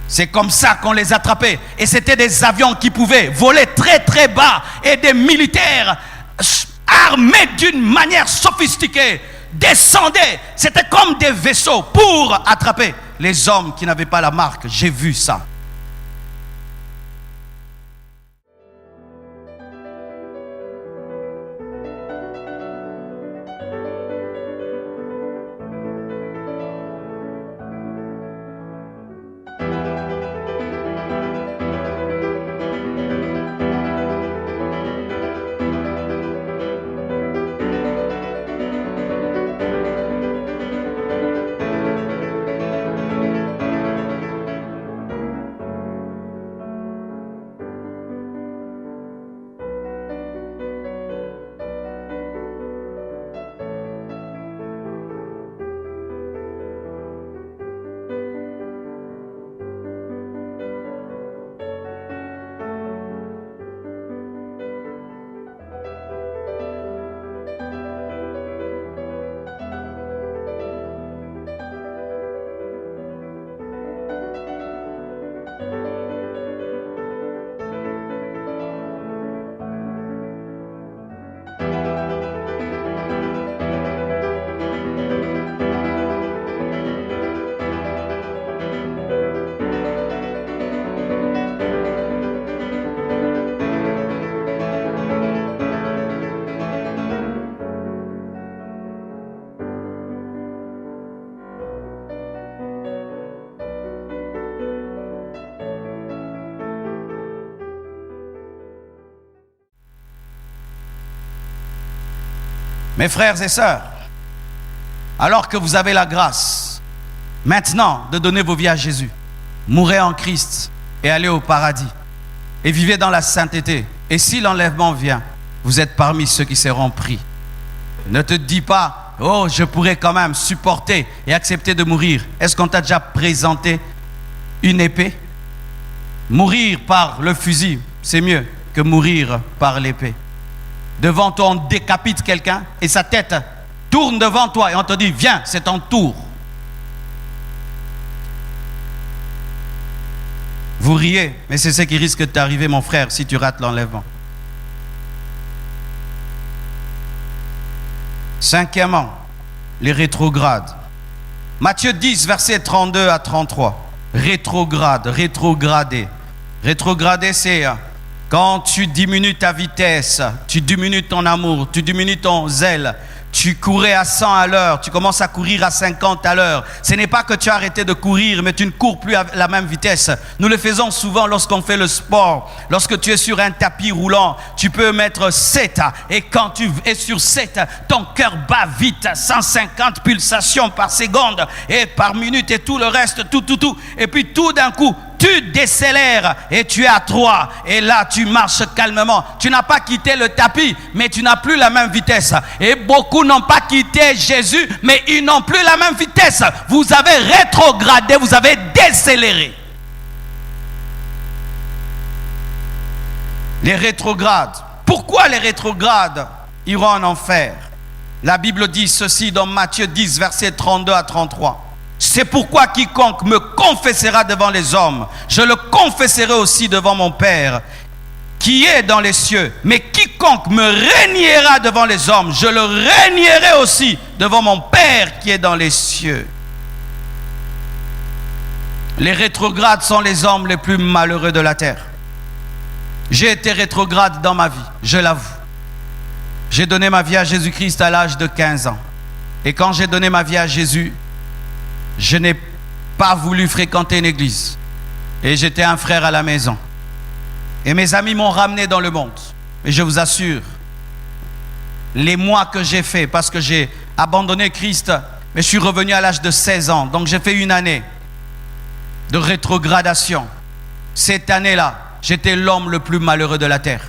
C'est comme ça qu'on les attrapait. Et c'était des avions qui pouvaient voler très très bas. Et des militaires armés d'une manière sophistiquée descendaient. C'était comme des vaisseaux pour attraper les hommes qui n'avaient pas la marque. J'ai vu ça. Mes frères et sœurs, alors que vous avez la grâce maintenant de donner vos vies à Jésus, mourrez en Christ et allez au paradis et vivez dans la sainteté. Et si l'enlèvement vient, vous êtes parmi ceux qui seront pris. Ne te dis pas, oh, je pourrais quand même supporter et accepter de mourir. Est-ce qu'on t'a déjà présenté une épée? Mourir par le fusil, c'est mieux que mourir par l'épée. Devant toi, on décapite quelqu'un et sa tête tourne devant toi et on te dit, viens, c'est ton tour. Vous riez, mais c'est ce qui risque de t'arriver, mon frère, si tu rates l'enlèvement. Cinquièmement, les rétrogrades. Matthieu 10, versets 32 à 33. Rétrograde, rétrograder. Rétrograder, c'est quand tu diminues ta vitesse, tu diminues ton amour, tu diminues ton zèle. Tu courais à 100 à l'heure, tu commences à courir à 50 à l'heure. Ce n'est pas que tu as arrêté de courir, mais tu ne cours plus à la même vitesse. Nous le faisons souvent lorsqu'on fait le sport. Lorsque tu es sur un tapis roulant, tu peux mettre 7. Et quand tu es sur 7, ton cœur bat vite, 150 pulsations par seconde et par minute et tout le reste, tout. Et puis tout d'un coup, tu décélères et tu es à 3. Et là, tu marches calmement. Tu n'as pas quitté le tapis, mais tu n'as plus la même vitesse. Et beaucoup n'ont pas quitté Jésus, mais ils n'ont plus la même vitesse. Vous avez rétrogradé, vous avez décéléré. Les rétrogrades. Pourquoi les rétrogrades iront en enfer? La Bible dit ceci dans Matthieu 10, versets 32 à 33. C'est pourquoi quiconque me confessera devant les hommes, je le confesserai aussi devant mon Père qui est dans les cieux. Mais quiconque me reniera devant les hommes, je le renierai aussi devant mon Père qui est dans les cieux. Les rétrogrades sont les hommes les plus malheureux de la terre. J'ai été rétrograde dans ma vie, je l'avoue. J'ai donné ma vie à Jésus-Christ à l'âge de 15 ans. Et quand j'ai donné ma vie à Jésus, je n'ai pas voulu fréquenter une église. Et j'étais un frère à la maison. Et mes amis m'ont ramené dans le monde. Et je vous assure, les mois que j'ai fait, parce que j'ai abandonné Christ, mais je suis revenu à l'âge de 16 ans. Donc j'ai fait une année de rétrogradation. Cette année-là, j'étais l'homme le plus malheureux de la terre.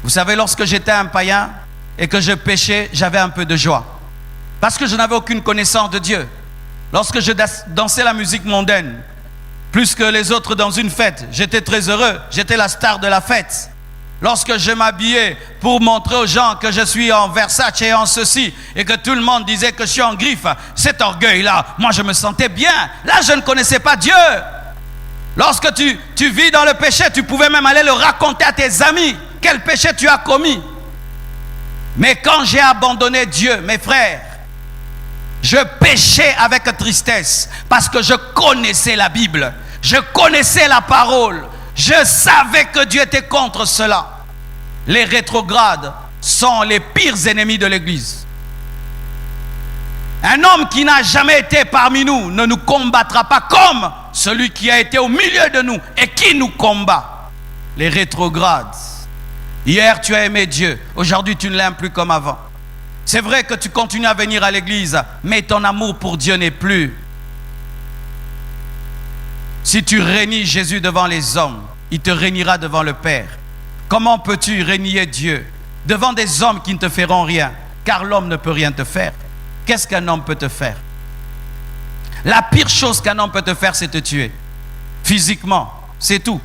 Vous savez, lorsque j'étais un païen et que je péchais, j'avais un peu de joie. Parce que je n'avais aucune connaissance de Dieu. Lorsque je dansais la musique mondaine, plus que les autres dans une fête, j'étais très heureux, j'étais la star de la fête. Lorsque je m'habillais pour montrer aux gens que je suis en Versace et en ceci, et que tout le monde disait que je suis en griffe, cet orgueil-là, moi je me sentais bien. Là, je ne connaissais pas Dieu. Lorsque tu vis dans le péché, tu pouvais même aller le raconter à tes amis. Quel péché tu as commis? Mais quand j'ai abandonné Dieu, mes frères, je péchais avec tristesse parce que je connaissais la Bible, je connaissais la parole, je savais que Dieu était contre cela. Les rétrogrades sont les pires ennemis de l'Église. Un homme qui n'a jamais été parmi nous ne nous combattra pas comme celui qui a été au milieu de nous et qui nous combat. Les rétrogrades. Hier tu as aimé Dieu, aujourd'hui tu ne l'aimes plus comme avant. C'est vrai que tu continues à venir à l'église, mais ton amour pour Dieu n'est plus. Si tu renies Jésus devant les hommes, il te régnera devant le Père. Comment peux-tu renier Dieu devant des hommes qui ne te feront rien? Car l'homme ne peut rien te faire. Qu'est-ce qu'un homme peut te faire? La pire chose qu'un homme peut te faire, c'est te tuer. Physiquement, c'est tout.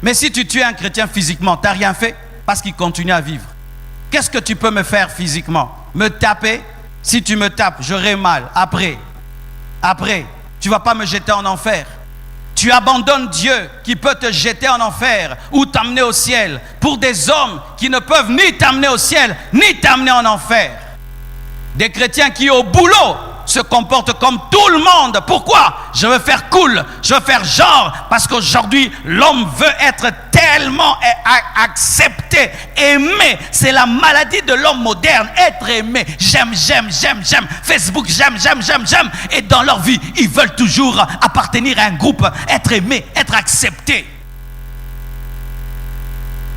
Mais si tu tues un chrétien physiquement, tu n'as rien fait parce qu'il continue à vivre. Qu'est-ce que tu peux me faire physiquement? Me taper? Si tu me tapes, j'aurai mal. Après, tu ne vas pas me jeter en enfer. Tu abandonnes Dieu qui peut te jeter en enfer ou t'amener au ciel pour des hommes qui ne peuvent ni t'amener au ciel, ni t'amener en enfer. Des chrétiens qui au boulot se comportent comme tout le monde. Pourquoi? Je veux faire cool, je veux faire genre, parce qu'aujourd'hui l'homme veut être tellement accepté, aimé. C'est la maladie de l'homme moderne, être aimé. J'aime. Facebook, j'aime. Et dans leur vie, ils veulent toujours appartenir à un groupe, être aimé, être accepté.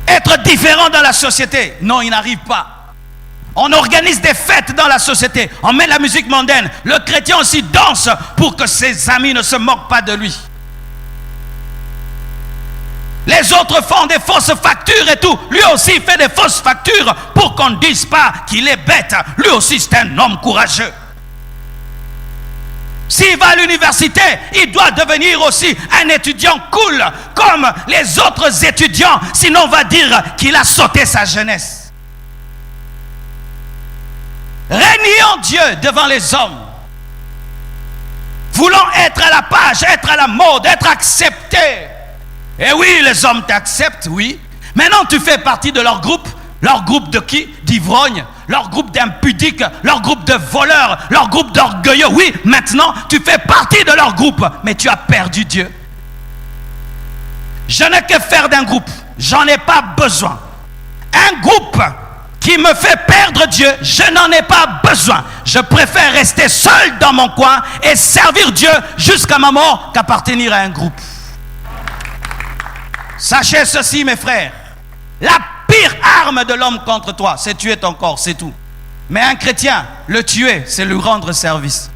Être différent dans la société. Non, ils n'arrivent pas. On organise des fêtes dans la société. On met la musique mondaine. Le chrétien aussi danse pour que ses amis ne se moquent pas de lui. Les autres font des fausses factures et tout. Lui aussi fait des fausses factures pour qu'on ne dise pas qu'il est bête. Lui aussi c'est un homme courageux. S'il va à l'université, il doit devenir aussi un étudiant cool comme les autres étudiants. Sinon on va dire qu'il a sauté sa jeunesse. Régnons Dieu devant les hommes. Voulant être à la page, être à la mode, être accepté. Et oui, les hommes t'acceptent, oui. Maintenant, tu fais partie de leur groupe. Leur groupe de qui? D'ivrognes, leur groupe d'impudiques, leur groupe de voleurs, leur groupe d'orgueilleux. Oui, maintenant, tu fais partie de leur groupe. Mais tu as perdu Dieu. Je n'ai que faire d'un groupe. J'en ai pas besoin. Un groupe qui me fait perdre Dieu, je n'en ai pas besoin. Je préfère rester seul dans mon coin et servir Dieu jusqu'à ma mort qu'appartenir à un groupe. Sachez ceci, mes frères, la pire arme de l'homme contre toi, c'est tuer ton corps, c'est tout. Mais un chrétien, le tuer, c'est lui rendre service.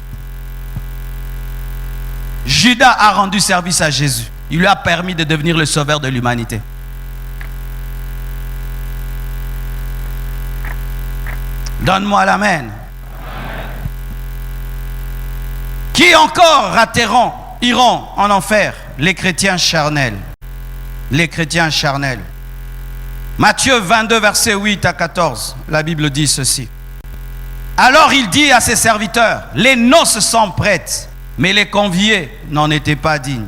Judas a rendu service à Jésus. Il lui a permis de devenir le sauveur de l'humanité. Donne-moi l'amen. Qui encore iront en enfer? Les chrétiens charnels. Les chrétiens charnels. Matthieu 22, versets 8 à 14, la Bible dit ceci. Alors il dit à ses serviteurs, les noces sont prêtes, mais les conviés n'en étaient pas dignes.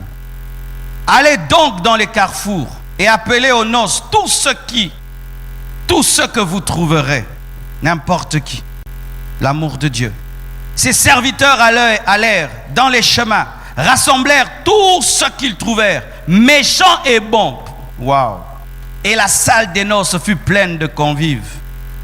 Allez donc dans les carrefours et appelez aux noces tous ceux que vous trouverez, n'importe qui. L'amour de Dieu. Ses serviteurs allèrent dans les chemins, rassemblèrent tous ceux qu'ils trouvèrent, méchants et bons. Waouh! Et la salle des noces fut pleine de convives.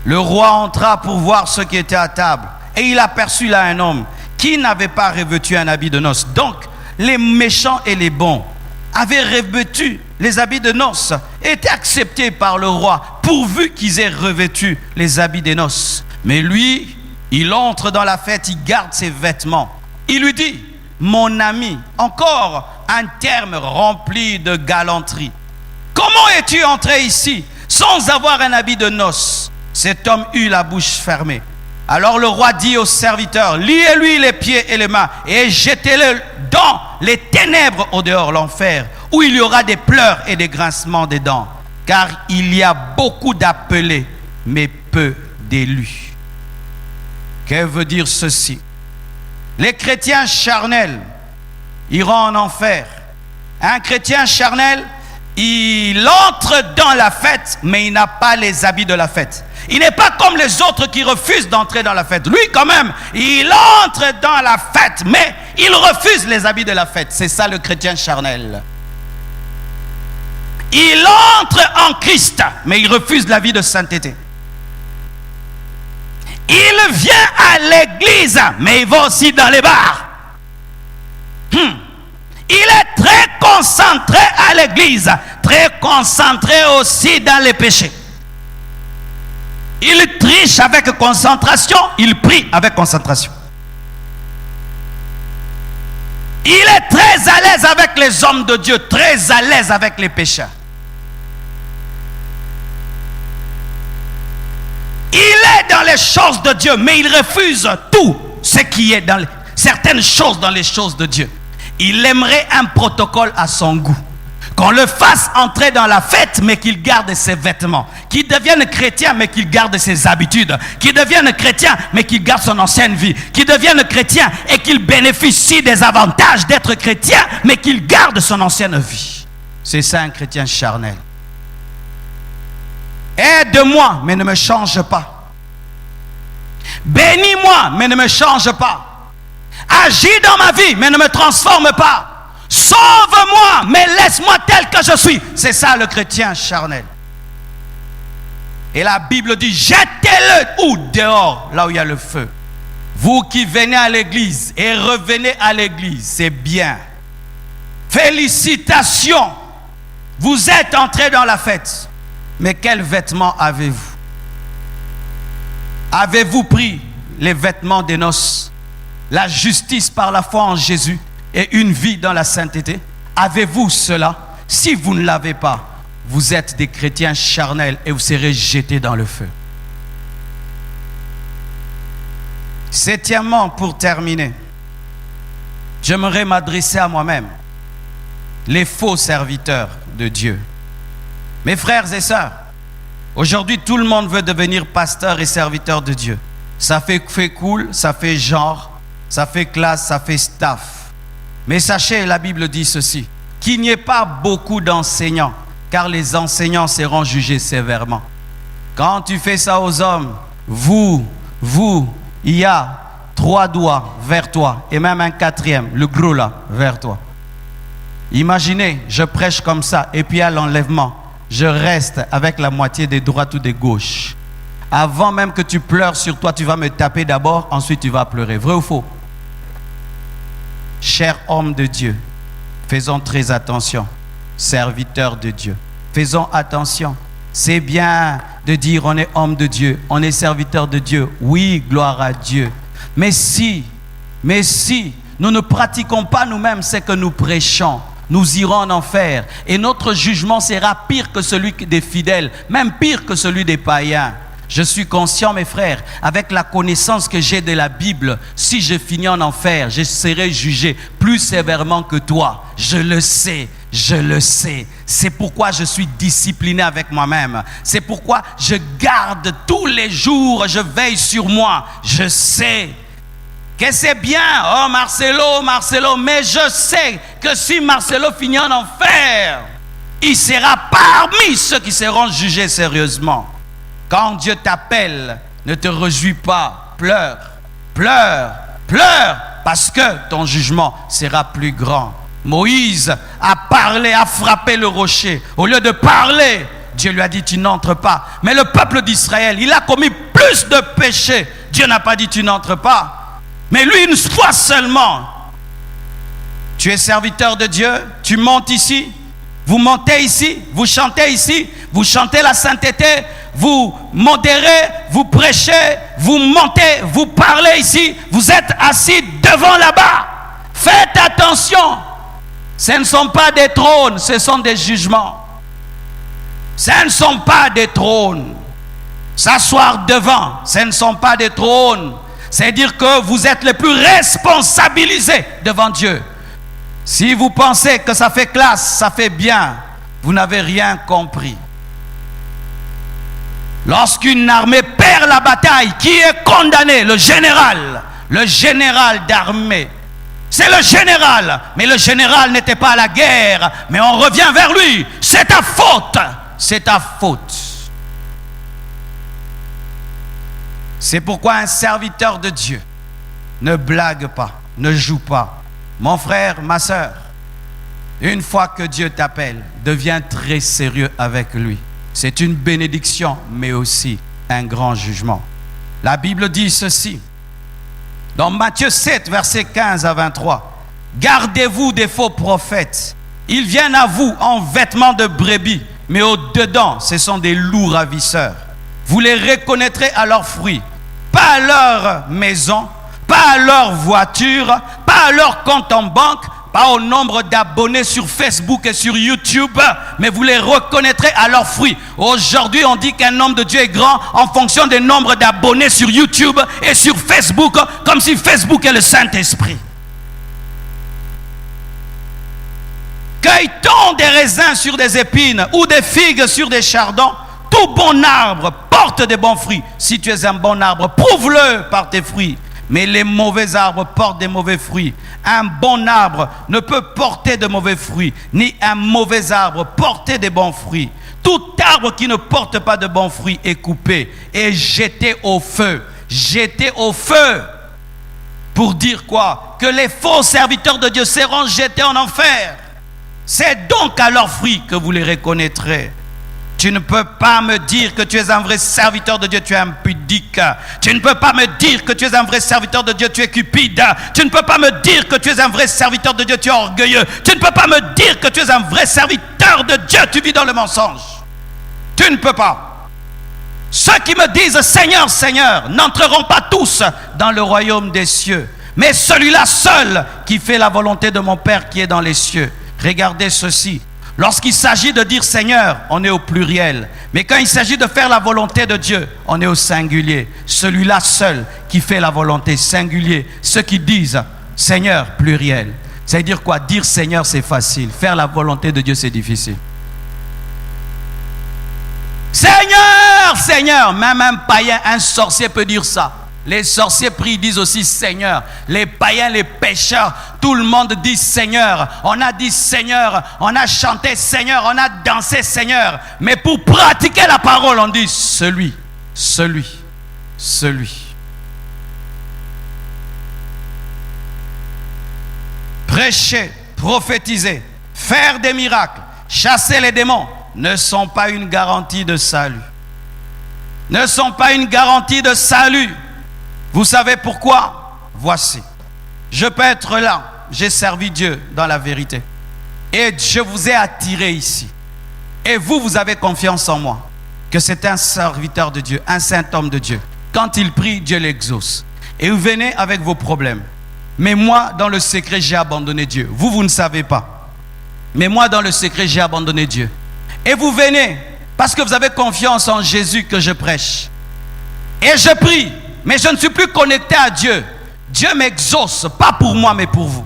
Le roi entra pour voir ceux qui étaient à table, et il aperçut là un homme qui n'avait pas revêtu un habit de noces. Donc, les méchants et les bons avaient revêtu les habits de noces, étaient acceptés par le roi, pourvu qu'ils aient revêtu les habits des noces. Mais lui, il entre dans la fête, il garde ses vêtements. Il lui dit, mon ami, encore un terme rempli de galanterie. Comment es-tu entré ici sans avoir un habit de noces? Cet homme eut la bouche fermée. Alors le roi dit aux serviteurs, liez-lui les pieds et les mains et jetez-le dans les ténèbres au dehors, l'enfer, où il y aura des pleurs et des grincements des dents. Car il y a beaucoup d'appelés, mais peu d'élus. Que veut dire ceci? Les chrétiens charnels iront en enfer. Un chrétien charnel, il entre dans la fête, mais il n'a pas les habits de la fête. Il n'est pas comme les autres qui refusent d'entrer dans la fête. Lui, quand même, il entre dans la fête, mais il refuse les habits de la fête. C'est ça le chrétien charnel. Il entre en Christ, mais il refuse la vie de sainteté. Il vient à l'église, mais il va aussi dans les bars. Il est très concentré à l'église, très concentré aussi dans les péchés. Il triche avec concentration, il prie avec concentration. Il est très à l'aise avec les hommes de Dieu, très à l'aise avec les pécheurs. Il est dans les choses de Dieu, mais il refuse tout ce qui est dans certaines choses dans les choses de Dieu. Il aimerait un protocole à son goût. Qu'on le fasse entrer dans la fête, mais qu'il garde ses vêtements. Qu'il devienne chrétien, mais qu'il garde ses habitudes. Qu'il devienne chrétien, mais qu'il garde son ancienne vie. Qu'il devienne chrétien et qu'il bénéficie des avantages d'être chrétien, mais qu'il garde son ancienne vie. C'est ça un chrétien charnel. Aide-moi, mais ne me change pas. Bénis-moi, mais ne me change pas. Agis dans ma vie, mais ne me transforme pas. Sauve-moi, mais laisse-moi tel que je suis. C'est ça le chrétien charnel. Et la Bible dit, jetez-le où? Dehors, là où il y a le feu. Vous qui venez à l'église et revenez à l'église, c'est bien. Félicitations. Vous êtes entrés dans la fête. Mais quels vêtements avez-vous? Avez-vous pris les vêtements des noces, la justice par la foi en Jésus et une vie dans la sainteté? Avez-vous cela? Si vous ne l'avez pas, vous êtes des chrétiens charnels et vous serez jetés dans le feu. Septièmement, pour terminer, j'aimerais m'adresser à moi-même, les faux serviteurs de Dieu. Mes frères et sœurs, aujourd'hui tout le monde veut devenir pasteur et serviteur de Dieu. Ça fait cool, ça fait genre, ça fait classe, ça fait staff. Mais sachez, la Bible dit ceci, qu'il n'y ait pas beaucoup d'enseignants, car les enseignants seront jugés sévèrement. Quand tu fais ça aux hommes, il y a 3 doigts vers toi et même un 4e, le gros là, vers toi. Imaginez, je prêche comme ça et puis à l'enlèvement, je reste avec la moitié des droites ou des gauches. Avant même que tu pleures sur toi, tu vas me taper d'abord, ensuite tu vas pleurer. Vrai ou faux? Chers hommes de Dieu, faisons très attention. Serviteurs de Dieu, faisons attention. C'est bien de dire on est homme de Dieu, on est serviteur de Dieu. Oui, gloire à Dieu. Mais si nous ne pratiquons pas nous-mêmes ce que nous prêchons, nous irons en enfer. Et notre jugement sera pire que celui des fidèles, même pire que celui des païens. Je suis conscient, mes frères, avec la connaissance que j'ai de la Bible, si je finis en enfer, je serai jugé plus sévèrement que toi. Je le sais. Je le sais. C'est pourquoi je suis discipliné avec moi-même. C'est pourquoi je garde tous les jours, je veille sur moi. Je sais que c'est bien. Oh Marcelo, mais je sais que si Marcelo finit en enfer, il sera parmi ceux qui seront jugés sérieusement. Quand Dieu t'appelle, ne te réjouis pas. Pleure, parce que ton jugement sera plus grand. Moïse a parlé, a frappé le rocher. Au lieu de parler, Dieu lui a dit tu n'entres pas. Mais le peuple d'Israël, il a commis plus de péchés. Dieu n'a pas dit tu n'entres pas. Mais lui, une fois seulement. Tu es serviteur de Dieu, tu montes ici, vous montez ici, vous chantez la sainteté, vous modérez, vous prêchez, vous montez, vous parlez ici, vous êtes assis devant là-bas. Faites attention. Ce ne sont pas des trônes, ce sont des jugements. Ce ne sont pas des trônes. S'asseoir devant, ce ne sont pas des trônes. C'est dire que vous êtes les plus responsabilisés devant Dieu. Si vous pensez que ça fait classe, ça fait bien, vous n'avez rien compris. Lorsqu'une armée perd la bataille, qui est condamné? Le général d'armée. C'est le général, mais le général n'était pas à la guerre, mais on revient vers lui. C'est ta faute, c'est ta faute. C'est pourquoi un serviteur de Dieu ne blague pas, ne joue pas. Mon frère, ma soeur, une fois que Dieu t'appelle, deviens très sérieux avec lui. C'est une bénédiction, mais aussi un grand jugement. La Bible dit ceci. Dans Matthieu 7, versets 15 à 23. Gardez-vous des faux prophètes. Ils viennent à vous en vêtements de brebis, mais au-dedans, ce sont des loups ravisseurs. Vous les reconnaîtrez à leurs fruits. Pas à leur maison, pas à leur voiture, pas à leur compte en banque, pas au nombre d'abonnés sur Facebook et sur YouTube, mais vous les reconnaîtrez à leurs fruits. Aujourd'hui, on dit qu'un homme de Dieu est grand en fonction du nombre d'abonnés sur YouTube et sur Facebook, comme si Facebook est le Saint-Esprit. Cueille-t-on des raisins sur des épines ou des figues sur des chardons? Tout bon arbre porte des bons fruits. Si tu es un bon arbre, prouve-le par tes fruits. Mais les mauvais arbres portent des mauvais fruits. Un bon arbre ne peut porter de mauvais fruits, ni un mauvais arbre porter des bons fruits. Tout arbre qui ne porte pas de bons fruits est coupé et jeté au feu. Jeté au feu. Pour dire quoi? Que les faux serviteurs de Dieu seront jetés en enfer. C'est donc à leurs fruits que vous les reconnaîtrez. Tu ne peux pas me dire que tu es un vrai serviteur de Dieu, tu es impudique. Tu ne peux pas me dire que tu es un vrai serviteur de Dieu, tu es cupide. Tu ne peux pas me dire que tu es un vrai serviteur de Dieu, tu es orgueilleux. Tu ne peux pas me dire que tu es un vrai serviteur de Dieu, tu vis dans le mensonge. Tu ne peux pas. Ceux qui me disent Seigneur, Seigneur, n'entreront pas tous dans le royaume des cieux, mais celui-là seul qui fait la volonté de mon Père qui est dans les cieux. Regardez ceci. Lorsqu'il s'agit de dire Seigneur, on est au pluriel. Mais quand il s'agit de faire la volonté de Dieu, on est au singulier. Celui-là seul qui fait la volonté, singulier. Ceux qui disent Seigneur, pluriel. Ça veut dire quoi? Dire Seigneur, c'est facile. Faire la volonté de Dieu, c'est difficile. Seigneur, Seigneur. Même un païen, un sorcier peut dire ça. Les sorciers prient, disent aussi Seigneur. Les païens, les pécheurs, tout le monde dit Seigneur. On a dit Seigneur, on a chanté Seigneur, on a dansé Seigneur. Mais pour pratiquer la parole, on dit celui. Prêcher, prophétiser, faire des miracles, chasser les démons ne sont pas une garantie de salut. Ne sont pas une garantie de salut. Vous savez pourquoi? Voici. Je peux être là. J'ai servi Dieu dans la vérité. Et je vous ai attiré ici. Et vous avez confiance en moi. Que c'est un serviteur de Dieu, un saint homme de Dieu. Quand il prie, Dieu l'exauce. Et vous venez avec vos problèmes. Mais moi, dans le secret, j'ai abandonné Dieu. Vous ne savez pas. Mais moi, dans le secret, j'ai abandonné Dieu. Et vous venez parce que vous avez confiance en Jésus que je prêche. Et je prie. Mais je ne suis plus connecté à Dieu. Dieu m'exauce, pas pour moi, mais pour vous.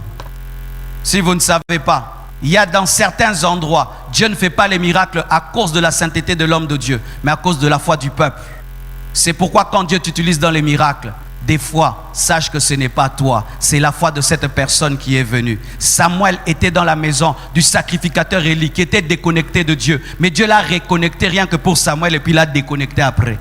Si vous ne savez pas, il y a dans certains endroits, Dieu ne fait pas les miracles à cause de la sainteté de l'homme de Dieu, mais à cause de la foi du peuple. C'est pourquoi quand Dieu t'utilise dans les miracles, des fois, sache que ce n'est pas toi, c'est la foi de cette personne qui est venue. Samuel était dans la maison du sacrificateur Élie, qui était déconnecté de Dieu. Mais Dieu l'a reconnecté rien que pour Samuel et puis l'a déconnecté après.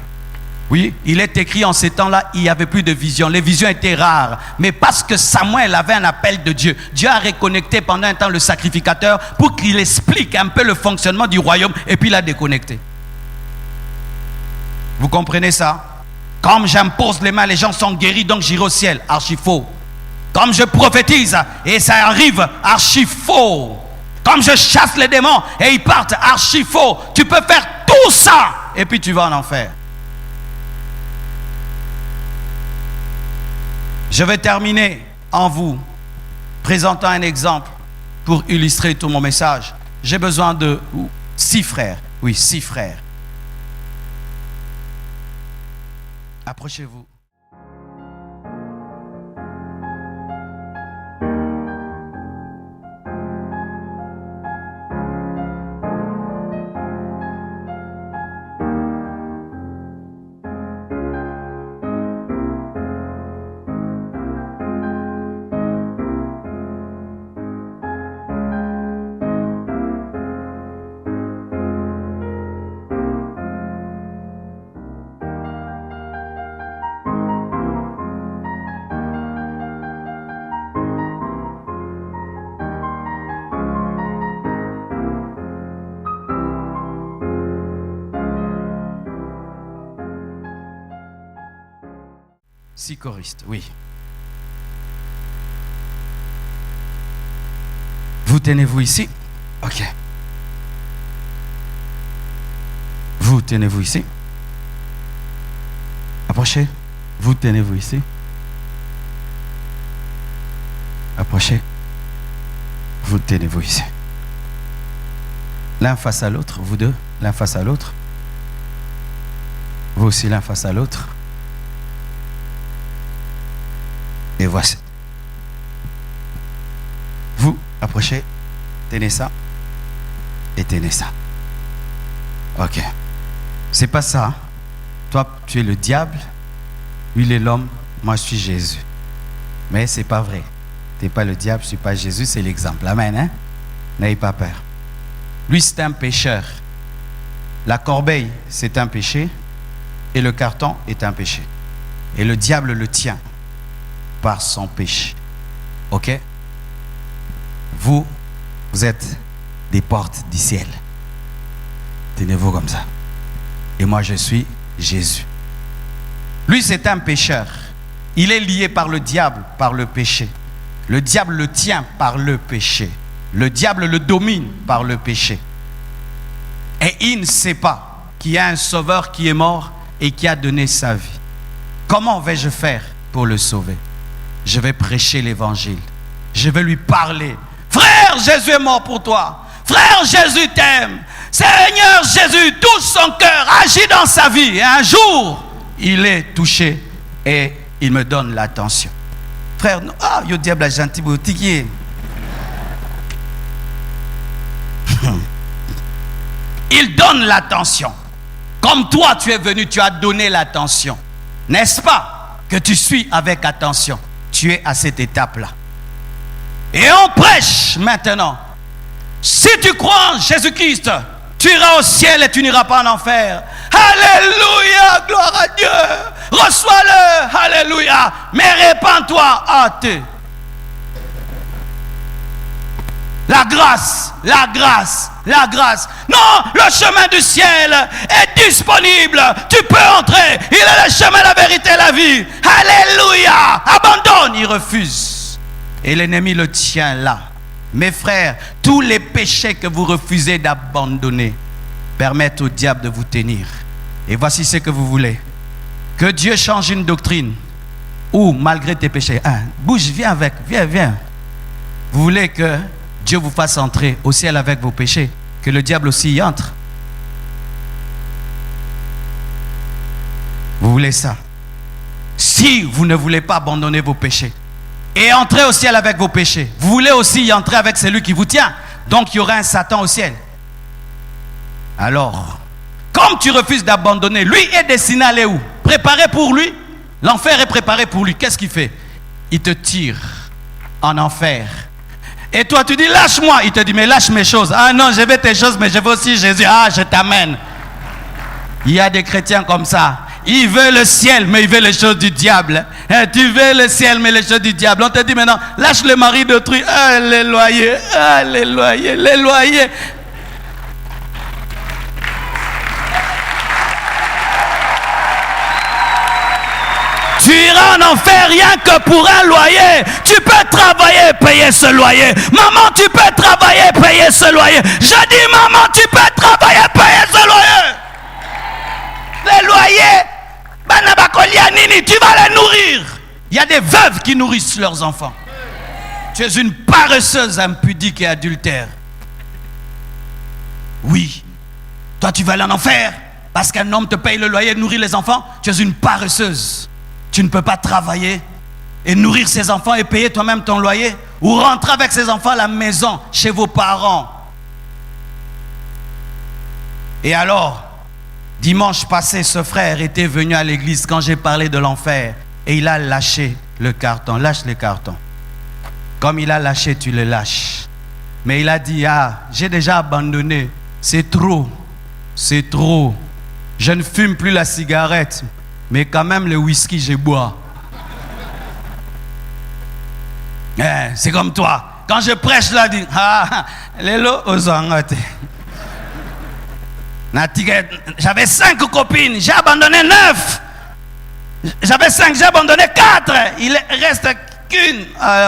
Oui, il est écrit en ces temps-là, il n'y avait plus de vision. Les visions étaient rares. Mais parce que Samuel avait un appel de Dieu, Dieu a reconnecté pendant un temps le sacrificateur pour qu'il explique un peu le fonctionnement du royaume et puis l'a déconnecté. Vous comprenez ça? Comme j'impose les mains, les gens sont guéris, donc j'irai au ciel. Archi faux. Comme je prophétise et ça arrive, archi faux. Comme je chasse les démons et ils partent, archi faux. Tu peux faire tout ça et puis tu vas en enfer. Je vais terminer en vous présentant un exemple pour illustrer tout mon message. J'ai besoin de 6 frères. Oui, 6 frères. Approchez-vous. Six choristes, oui. Vous tenez-vous ici? Ok. Vous tenez-vous ici? Approchez. Vous tenez-vous ici? Approchez. Vous tenez-vous ici. L'un face à l'autre, vous deux, l'un face à l'autre. Vous aussi l'un face à l'autre. Et voici. Vous, approchez, tenez ça et tenez ça. Ok. C'est pas ça. Toi, tu es le diable, lui, il est l'homme, moi, je suis Jésus. Mais c'est pas vrai. Tu n'es pas le diable, je ne suis pas Jésus, c'est l'exemple. Amen, hein? N'ayez pas peur. Lui, c'est un pécheur. La corbeille, c'est un péché. Et le carton est un péché. Et le diable le tient par son péché. Ok? Vous êtes des portes du ciel. Tenez-vous comme ça. Et moi, je suis Jésus. Lui, c'est un pécheur. Il est lié par le diable, par le péché. Le diable le tient par le péché. Le diable le domine par le péché. Et il ne sait pas qu'il y a un sauveur qui est mort et qui a donné sa vie. Comment vais-je faire pour le sauver? Je vais prêcher l'évangile. Je vais lui parler. Frère, Jésus est mort pour toi. Frère, Jésus t'aime. Seigneur Jésus touche son cœur, agit dans sa vie. Et un jour, il est touché et il me donne l'attention. Frère, yo diable a gentil boutique. Il donne l'attention. Comme toi, tu es venu, tu as donné l'attention. N'est-ce pas que tu suis avec attention? Tu es à cette étape-là. Et on prêche maintenant. Si tu crois en Jésus-Christ, tu iras au ciel et tu n'iras pas en enfer. Alléluia, gloire à Dieu. Reçois-le, alléluia. Mais répands-toi, athée. La grâce, la grâce, la grâce. Non, le chemin du ciel est disponible. Tu peux entrer. Il est le chemin, la vérité, la vie. Alléluia. Abandonne, il refuse. Et l'ennemi le tient là. Mes frères, tous les péchés que vous refusez d'abandonner permettent au diable de vous tenir. Et voici ce que vous voulez. Que Dieu change une doctrine. Ou malgré tes péchés. Bouge, viens avec. Viens. Vous voulez que Dieu vous fasse entrer au ciel avec vos péchés, que le diable aussi y entre. Vous voulez ça? Si vous ne voulez pas abandonner vos péchés et entrer au ciel avec vos péchés, vous voulez aussi y entrer avec celui qui vous tient. Donc il y aura un Satan au ciel. Alors, comme tu refuses d'abandonner, lui est destiné à aller où? Préparé pour lui. L'enfer est préparé pour lui. Qu'est-ce qu'il fait? Il te tire en enfer. Et toi, tu dis, lâche-moi. Il te dit, mais lâche mes choses. Ah non, je veux tes choses, mais je veux aussi Jésus. Ah, je t'amène. Il y a des chrétiens comme ça. Ils veulent le ciel, mais ils veulent les choses du diable. Tu veux le ciel, mais les choses du diable. On te dit maintenant, lâche le mari d'autrui. Ah, les loyers. Ah, les loyers. Les loyers. Tu iras en enfer rien que pour un loyer. Tu peux travailler et payer ce loyer. Maman, tu peux travailler et payer ce loyer. Je dis, maman, tu peux travailler et payer ce loyer. Les loyers, tu vas les nourrir. Il y a des veuves qui nourrissent leurs enfants. Tu es une paresseuse impudique et adultère. Oui. Toi, tu vas aller en enfer parce qu'un homme te paye le loyer et nourrit les enfants. Tu es une paresseuse. Tu ne peux pas travailler et nourrir ses enfants et payer toi-même ton loyer ou rentrer avec ses enfants à la maison chez vos parents. Et alors, dimanche passé, ce frère était venu à l'église quand j'ai parlé de l'enfer et il a lâché le carton. Lâche le carton. Comme il a lâché, tu le lâches. Mais il a dit, j'ai déjà abandonné. C'est trop. C'est trop. Je ne fume plus la cigarette. Mais quand même, le whisky, je bois. C'est comme toi. Quand je prêche, là, je dis, Lélo, Ozangote. J'avais 5 copines, j'ai abandonné 9. J'avais 5, j'ai abandonné 4. Il reste qu'une.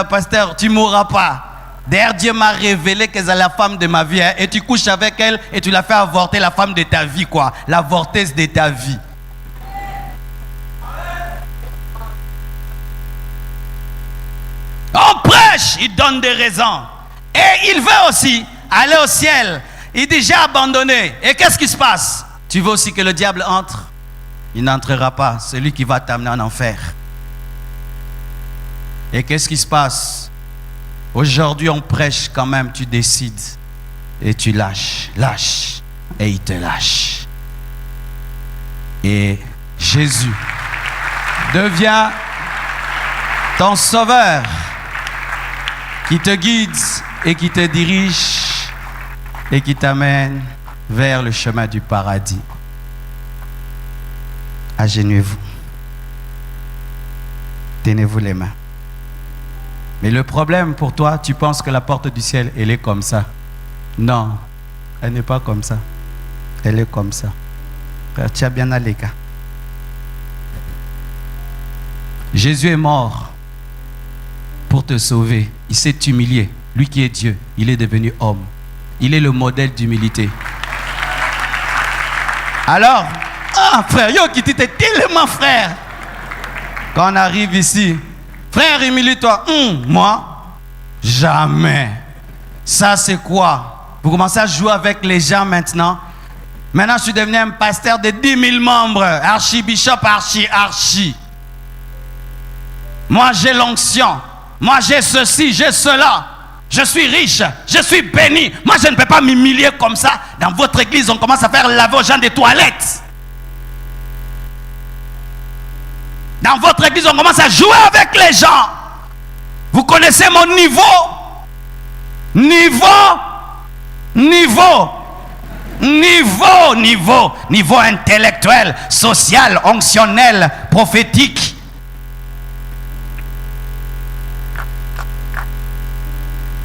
Pasteur, tu ne mourras pas. D'ailleurs, Dieu m'a révélé que c'est la femme de ma vie. Et tu couches avec elle et tu l'as fait avorter, la femme de ta vie, quoi. L'avorteuse de ta vie. On prêche, il donne des raisons. Et il veut aussi aller au ciel. Il dit, j'ai abandonné. Et qu'est-ce qui se passe? Tu veux aussi que le diable entre? Il n'entrera pas. C'est lui qui va t'amener en enfer. Et qu'est-ce qui se passe? Aujourd'hui, on prêche quand même. Tu décides. Et tu lâches. Lâche. Et il te lâche. Et Jésus devient ton sauveur, qui te guide et qui te dirige et qui t'amène vers le chemin du paradis. Agenouillez-vous. Tenez-vous les mains. Mais le problème pour toi, tu penses que la porte du ciel, elle est comme ça. Non, elle n'est pas comme ça. Elle est comme ça. Frère, tu as bien allé, gars. Jésus est mort pour te sauver. Il s'est humilié. Lui qui est Dieu, il est devenu homme. Il est le modèle d'humilité. Alors, tellement, frère. Yo, qui t'était tellement, frère. Quand on arrive ici, frère, humilie-toi. Moi, jamais. Ça, c'est quoi? Vous commencez à jouer avec les gens maintenant. Maintenant, je suis devenu un pasteur de 10 000 membres. Archibishop, archi. Moi, j'ai l'onction. Moi, j'ai ceci, j'ai cela. Je suis riche, je suis béni. Moi, je ne peux pas m'humilier comme ça. Dans votre église, on commence à faire laver aux gens des toilettes. Dans votre église, on commence à jouer avec les gens. Vous connaissez mon niveau? Niveau intellectuel, social, onctionnel, prophétique.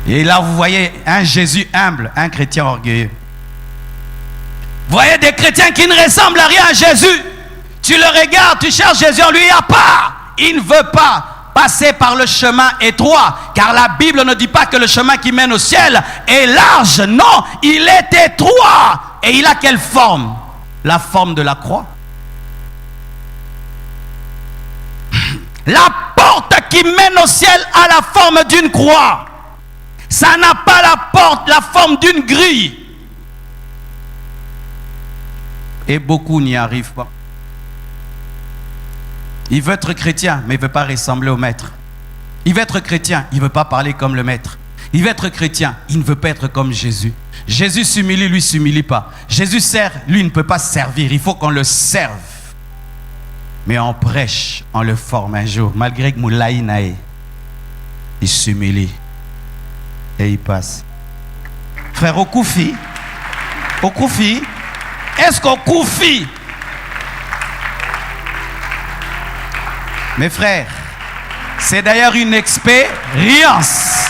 Et là, vous voyez un Jésus humble, un chrétien orgueilleux. Vous voyez des chrétiens qui ne ressemblent à rien à Jésus. Tu le regardes, tu cherches Jésus, on lui dit pas. Il ne veut pas passer par le chemin étroit, car la Bible ne dit pas que le chemin qui mène au ciel est large. Non, il est étroit. Et il a quelle forme? La forme de la croix. La porte qui mène au ciel a la forme d'une croix. Ça n'a pas la forme d'une grille. Et beaucoup n'y arrivent pas. Il veut être chrétien, mais il ne veut pas ressembler au maître. Il veut être chrétien, il ne veut pas parler comme le maître. Il veut être chrétien, il ne veut pas être comme Jésus. Jésus s'humilie, lui ne s'humilie pas. Jésus sert, lui ne peut pas servir. Il faut qu'on le serve. Mais on prêche, on le forme un jour. Malgré que Moulaï naïe, il s'humilie. Et il passe. Frère, au Koufi, est-ce qu'au Koufi, mes frères, c'est d'ailleurs une expérience.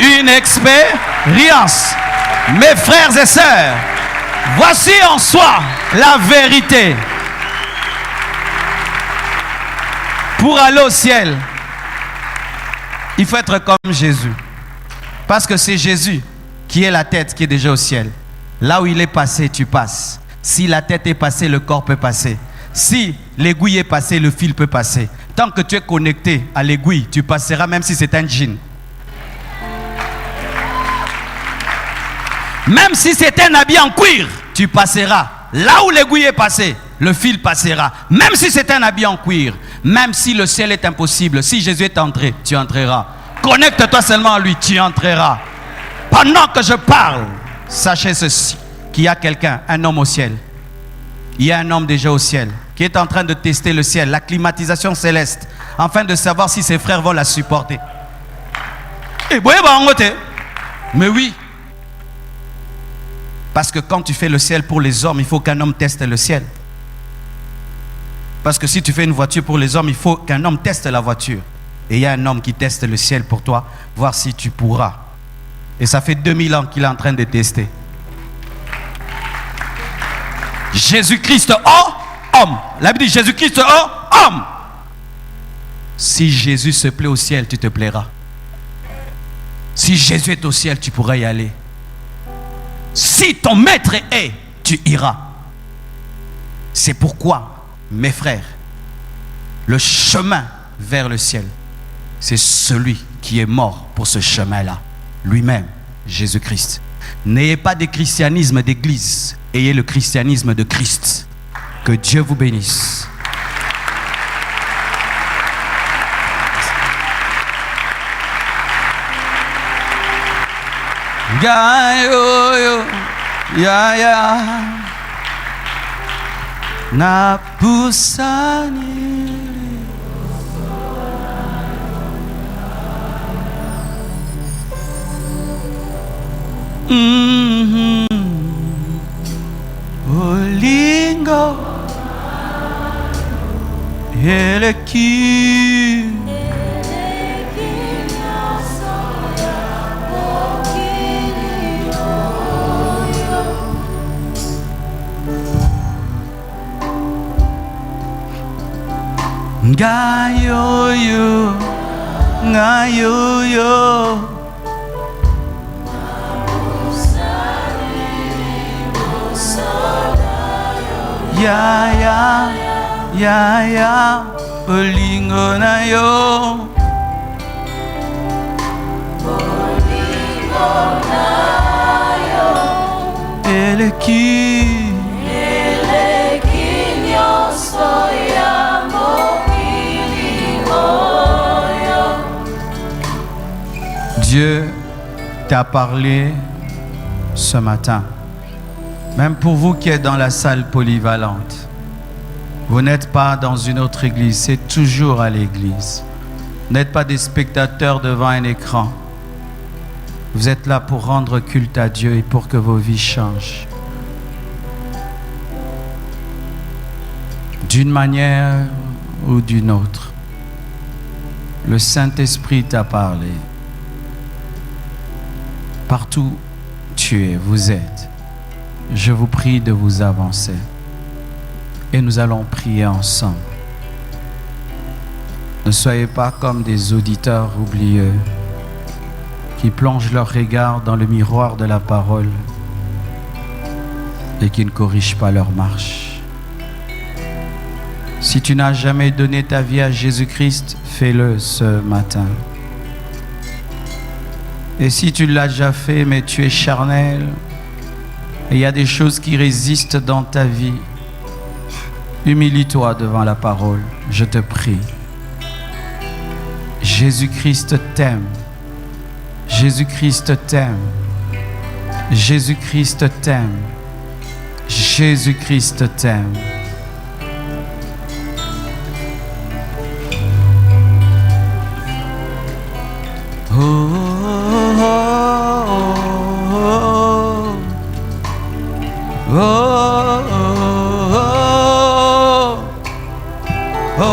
Une expérience. Mes frères et sœurs, voici en soi la vérité. Pour aller au ciel, il faut être comme Jésus. Parce que c'est Jésus qui est la tête qui est déjà au ciel. Là où il est passé, tu passes. Si la tête est passée, le corps peut passer. Si l'aiguille est passée, le fil peut passer. Tant que tu es connecté à l'aiguille, tu passeras même si c'est un djinn. Même si c'est un habit en cuir, tu passeras. Là où l'aiguille est passée, le fil passera. Même si c'est un habit en cuir, même si le ciel est impossible, si Jésus est entré, tu entreras. Connecte-toi seulement à lui, tu entreras. Pendant que je parle, sachez ceci, qu'il y a quelqu'un, un homme au ciel. Il y a un homme déjà au ciel qui est en train de tester le ciel, la climatisation céleste, afin de savoir si ses frères vont la supporter. Mais oui. Parce que quand tu fais le ciel pour les hommes, il faut qu'un homme teste le ciel. Parce que si tu fais une voiture pour les hommes, il faut qu'un homme teste la voiture. Et il y a un homme qui teste le ciel pour toi, voir si tu pourras. Et ça fait 2000 ans qu'il est en train de tester. Jésus-Christ, oh, homme. La Bible dit Jésus-Christ, oh, homme. Si Jésus se plaît au ciel, tu te plairas. Si Jésus est au ciel, tu pourras y aller. Si ton maître est, tu iras. C'est pourquoi, mes frères, le chemin vers le ciel, c'est celui qui est mort pour ce chemin-là. Lui-même, Jésus-Christ. N'ayez pas de christianisme d'église, ayez le christianisme de Christ. Que Dieu vous bénisse. Na pusani Olingo Eleki Ngayoyo Ngayoyo Ya ya ya ya bolingo na yo. Eleki nyonso ya mokili oyo. Dieu t'a parlé ce matin. Même pour vous qui êtes dans la salle polyvalente, vous n'êtes pas dans une autre église, c'est toujours à l'église. Vous n'êtes pas des spectateurs devant un écran. Vous êtes là pour rendre culte à Dieu et pour que vos vies changent. D'une manière ou d'une autre, le Saint-Esprit t'a parlé. Partout où tu es, vous êtes. Je vous prie de vous avancer. Et nous allons prier ensemble. Ne soyez pas comme des auditeurs oublieux qui plongent leur regard dans le miroir de la parole et qui ne corrigent pas leur marche. Si tu n'as jamais donné ta vie à Jésus-Christ, fais-le ce matin. Et si tu l'as déjà fait, mais tu es charnel, et il y a des choses qui résistent dans ta vie, humilie-toi devant la parole, je te prie. Jésus-Christ t'aime. Jésus-Christ t'aime. Jésus-Christ t'aime. Jésus-Christ t'aime. Oh, oh, oh, oh, oh, oh.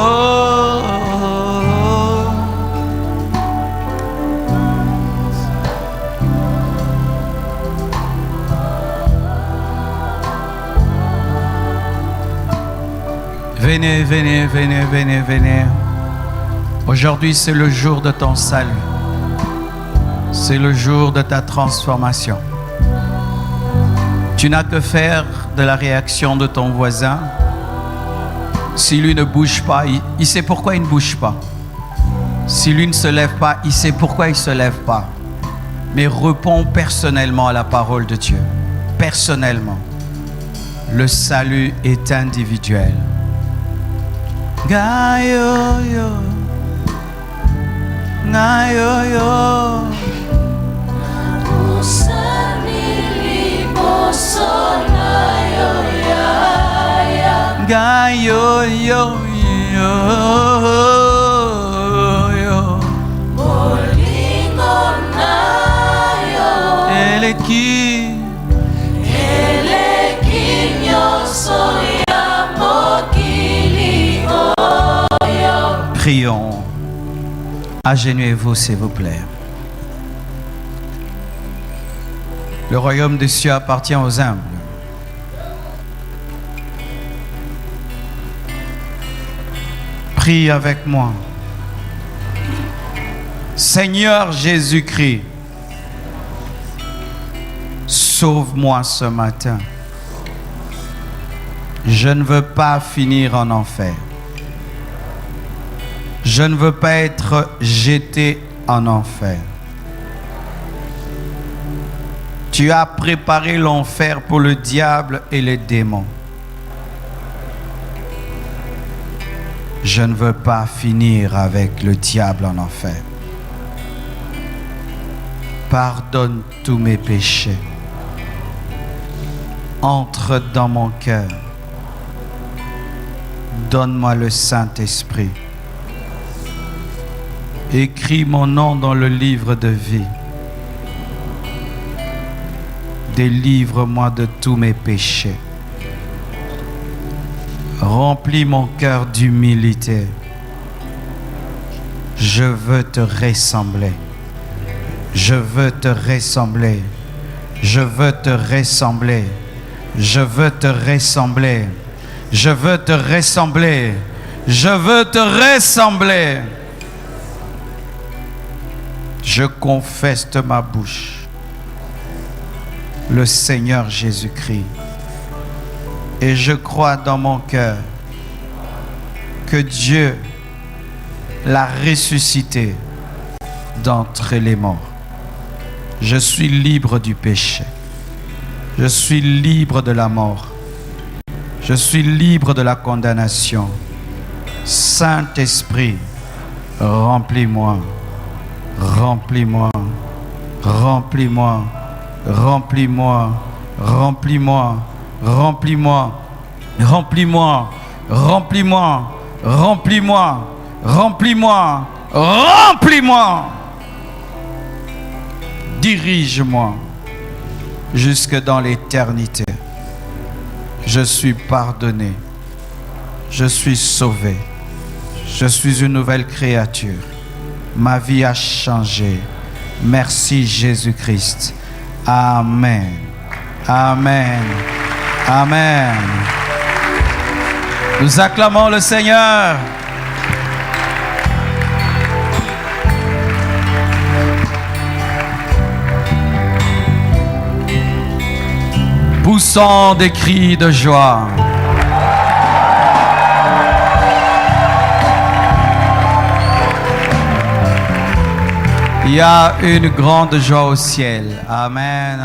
Venez, venez, venez, venez, venez. Aujourd'hui, c'est le jour de ton salut. C'est le jour de ta transformation. Tu n'as que faire de la réaction de ton voisin. Si lui ne bouge pas, il sait pourquoi il ne bouge pas. Si lui ne se lève pas, il sait pourquoi il ne se lève pas. Mais réponds personnellement à la parole de Dieu. Personnellement. Le salut est individuel. Gayo yo, gayo yo, gayo yo yo yo, bolingo na yo, eleki nyonso ya mokili oyo. Prions. Agenouillez-vous, s'il vous plaît. Le royaume des cieux appartient aux humbles. Prie avec moi. Seigneur Jésus-Christ, sauve-moi ce matin. Je ne veux pas finir en enfer. Je ne veux pas être jeté en enfer. Tu as préparé l'enfer pour le diable et les démons. Je ne veux pas finir avec le diable en enfer. Pardonne tous mes péchés. Entre dans mon cœur. Donne-moi le Saint-Esprit. Écris mon nom dans le livre de vie. Délivre-moi de tous mes péchés. Remplis mon cœur d'humilité. Je veux te ressembler. Je veux te ressembler. Je veux te ressembler. Je veux te ressembler. Je veux te ressembler. Je veux te ressembler. Je confesse de ma bouche le Seigneur Jésus-Christ Et je crois dans mon cœur que Dieu l'a ressuscité d'entre les morts. Je suis libre du péché. Je suis libre de la mort. Je suis libre de la condamnation. Saint-Esprit, remplis-moi, remplis-moi, remplis-moi, remplis-moi, remplis-moi, remplis-moi, remplis-moi, remplis-moi, remplis-moi, remplis-moi, remplis-moi. Dirige-moi jusque dans l'éternité. Je suis pardonné. Je suis sauvé. Je suis une nouvelle créature. Ma vie a changé. Merci Jésus-Christ. Amen. Amen. Amen. Nous acclamons le Seigneur. Poussons des cris de joie. Il y a une grande joie au ciel. Amen.